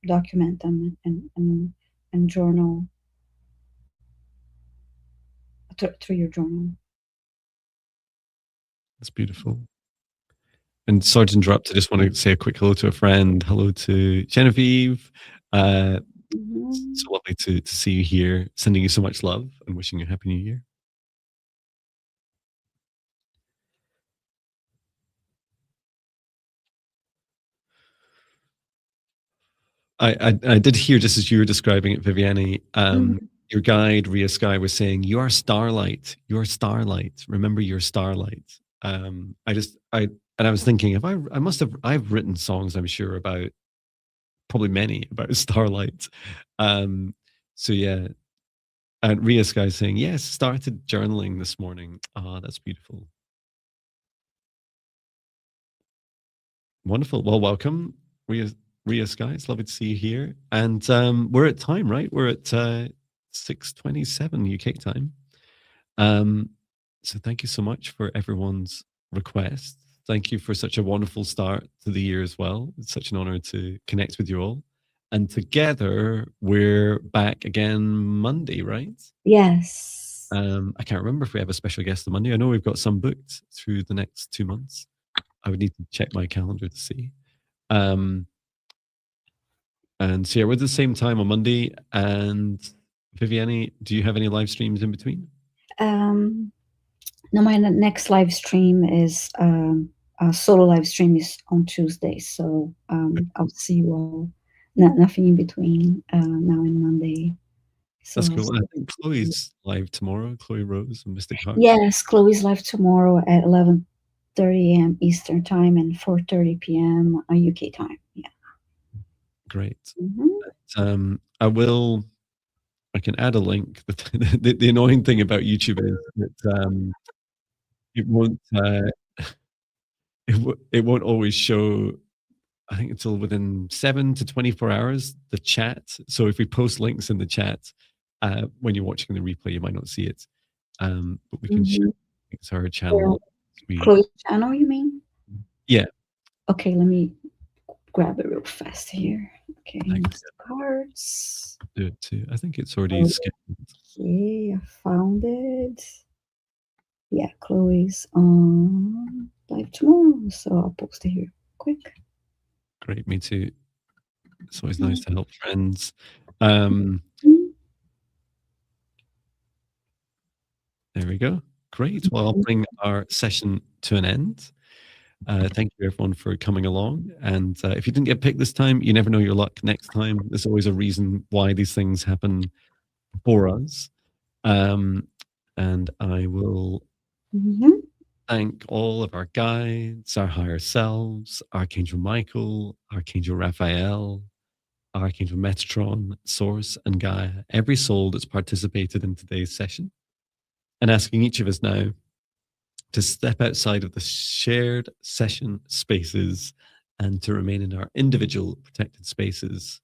document them and journal through your journal. That's beautiful. And sorry to interrupt. I just want to say a quick hello to a friend. Hello to Genevieve. So lovely to see you here. Sending you so much love and wishing you a happy new year. I did hear, just as you were describing it, Viviane, your guide, Ria Sky, was saying, "You are starlight. You are starlight. Remember your starlight." And I was thinking, I've written songs, I'm sure, about, probably many, about starlight. So yeah. And Ria Sky saying, yes, started journaling this morning. Ah, that's beautiful. Wonderful. Well, welcome, Ria Sky. It's lovely to see you here. And we're at time, right? We're at 6:27 UK time. So thank you so much for everyone's requests. Thank you for such a wonderful start to the year as well. It's such an honor to connect with you all. And together, we're back again Monday, right? Yes. I can't remember if we have a special guest on Monday. I know we've got some booked through the next 2 months. I would need to check my calendar to see. And so yeah, we're at the same time on Monday. And Viviane, do you have any live streams in between? No, my next live stream is a solo live stream is on Tuesday. So I'll see you all. Nothing in between now and Monday. So that's cool. I think Chloe's live tomorrow. Chloe Rose and Mystic Heart. Yes, Chloe's live tomorrow at 11:30 a.m. Eastern time and 4:30 p.m. UK time. Yeah. Great. I can add a link. The annoying thing about YouTube is that it won't always show, I think, until within 7 to 24 hours, the chat. So if we post links in the chat, when you're watching the replay, you might not see it. But we can share links to our channel. Chloe's channel, you mean? Yeah. Okay, let me grab it real fast here. Okay, cards. Do it too. I think it's already scheduled. Okay, I found it. Yeah, Chloe's on live tomorrow, so I'll post it here quick. Great, me too. It's always nice to help friends. There we go. Great. Well, I'll bring our session to an end. Thank you, everyone, for coming along. And if you didn't get picked this time, you never know your luck next time. There's always a reason why these things happen for us. And I will Mhm. thank all of our guides, our higher selves, Archangel Michael, Archangel Raphael, Archangel Metatron, Source, and Gaia, every soul that's participated in today's session, and asking each of us now to step outside of the shared session spaces and to remain in our individual protected spaces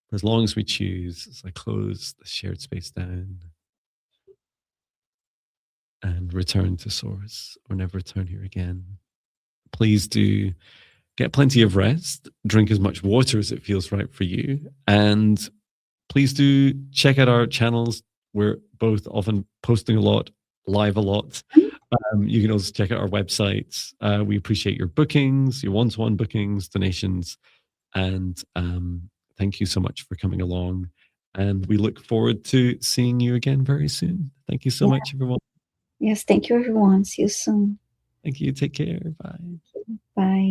for as long as we choose. As I close the shared space down and return to Source, or never return here again. Please do get plenty of rest, drink as much water as it feels right for you, and please do check out our channels. We're both often posting a lot, live a lot. You can also check out our websites. We appreciate your bookings, your one-to-one bookings, donations, and thank you so much for coming along. And we look forward to seeing you again very soon. Thank you so Yeah. much, everyone. Yes, thank you, everyone. See you soon. Thank you. Take care. Bye. Bye.